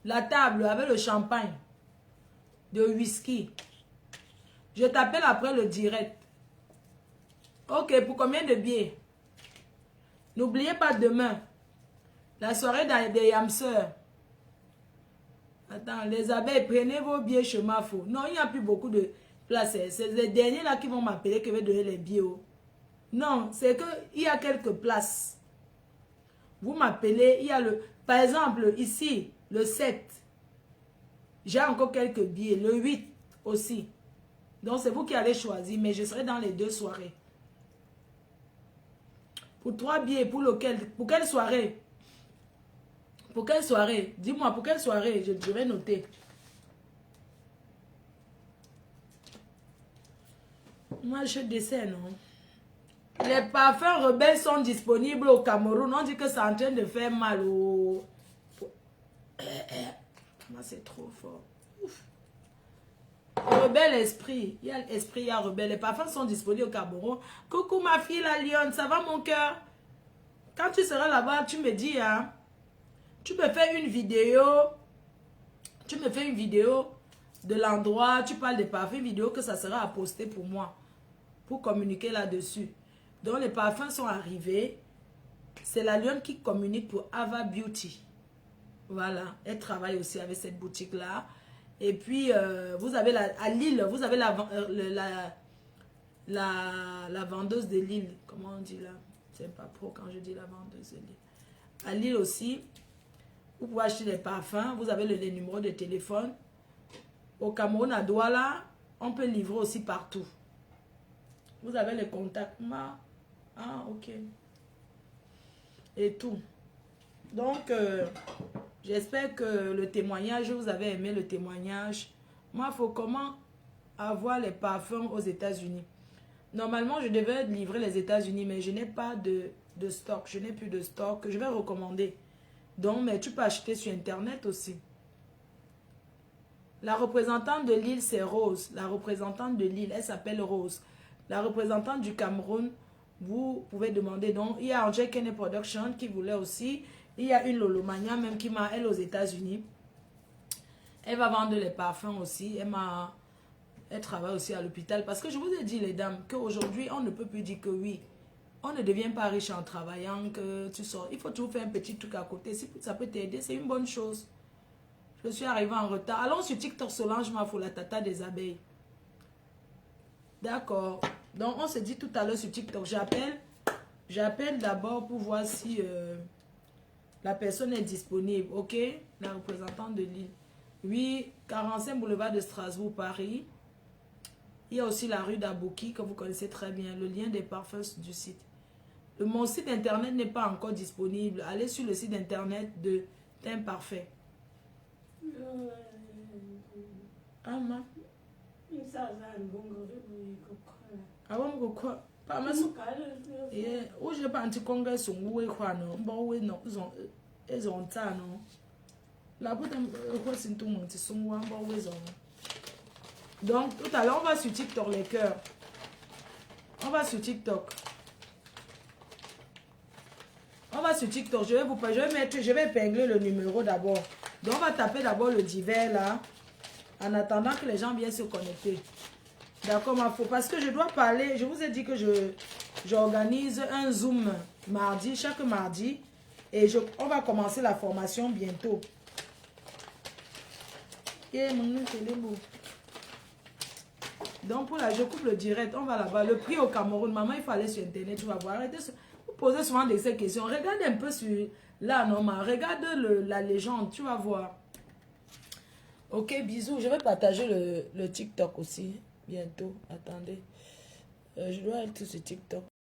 la table avec le champagne de whisky. Je t'appelle après le direct. Ok, pour combien de billets? N'oubliez pas demain, la soirée des Yamseurs. Attends, les abeilles, prenez vos billets chez Mafo. Non, il n'y a plus beaucoup de places. C'est les derniers là qui vont m'appeler qui vont donner les billets. Non, c'est qu'il y a quelques places. Vous m'appelez, il y a le... Par exemple, ici, le 7. J'ai encore quelques billets. Le 8 aussi. Donc, c'est vous qui allez choisir. Mais je serai dans les 2 soirées. Pour 3 billets, pour lequel? Pour quelle soirée? Pour quelle soirée? Dis-moi, pour quelle soirée? Je vais noter. Moi, je décède, non? Les parfums rebelles sont disponibles au Cameroun. On dit que c'est en train de faire mal au... Moi, c'est trop fort. Ouf. Rebelle esprit. Il y a l'esprit, il y a rebelle. Les parfums sont disponibles au Cameroun. Coucou ma fille, la lionne. Ça va mon cœur? Quand tu seras là-bas, tu me dis, hein. Tu me fais une vidéo. Tu me fais une vidéo de l'endroit. Tu parles des parfums, vidéo que ça sera à poster pour moi. Pour communiquer là-dessus. Donc les parfums sont arrivés. C'est la lionne qui communique pour Ava Beauty. Voilà. Elle travaille aussi avec cette boutique-là. Et puis, vous avez à Lille, vous avez la vendeuse de Lille. Comment on dit là? C'est pas pro quand je dis la vendeuse de Lille. À Lille aussi, vous pouvez acheter des parfums. Vous avez les numéros de téléphone. Au Cameroun, à Douala, on peut livrer aussi partout. Vous avez les contacts. Ah, ok. Et tout. Donc, j'espère que le témoignage, vous avez aimé le témoignage. Moi, il faut comment avoir les parfums aux États-Unis. Normalement, je devais livrer les États-Unis, mais je n'ai pas de stock. Je n'ai plus de stock. Je vais recommander. Donc, mais tu peux acheter sur Internet aussi. La représentante de Lille, c'est Rose. La représentante de Lille, elle s'appelle Rose. La représentante du Cameroun, vous pouvez demander. Donc, il y a Angel Kene Production qui voulait aussi. Il y a une Lolomania même qui m'a, elle, aux États-Unis. Elle va vendre les parfums aussi. Elle travaille aussi à l'hôpital. Parce que je vous ai dit, les dames, qu'aujourd'hui, on ne peut plus dire que oui. On ne devient pas riche en travaillant, que tu sors. Il faut toujours faire un petit truc à côté. Si ça peut t'aider, c'est une bonne chose. Je suis arrivée en retard. Allons sur TikTok, Solange Mafo, la tata des abeilles. D'accord. Donc, on se dit tout à l'heure sur TikTok. J'appelle d'abord pour voir si la personne est disponible. Ok? La représentante de Lille. Oui, 45 boulevard de Strasbourg, Paris. Il y a aussi la rue d'Abouki que vous connaissez très bien. Le lien des parfums du site. Mon site internet n'est pas encore disponible. Allez sur le site internet de Teint Parfait. Ah, ma. Ah, bon, quoi? Pas ma sou. Et où je pas anti-congrès son oué quoi non. Bon, oui, non, ils ont ça non. La bout de quoi c'est tout le monde, son oué, bon, oui, ils ont. Donc, tout à l'heure, on va sur TikTok, les cœurs. On va sur TikTok. On va sur TikTok. Je vais épingler le numéro d'abord. Donc, on va taper d'abord le divers là. En attendant que les gens viennent se connecter. D'accord, ma faux. Parce que je dois parler. Je vous ai dit que j'organise un Zoom mardi, chaque mardi. Et on va commencer la formation bientôt. Donc pour là, je coupe le direct, on va là-bas. Le prix au Cameroun, maman, il faut aller sur internet, tu vas voir. Arrêtez, vous posez souvent ces questions. Regarde un peu sur là, normal. Regarde la légende, tu vas voir. Ok, bisous. Je vais partager le TikTok aussi bientôt. Attendez. Je dois être sur TikTok.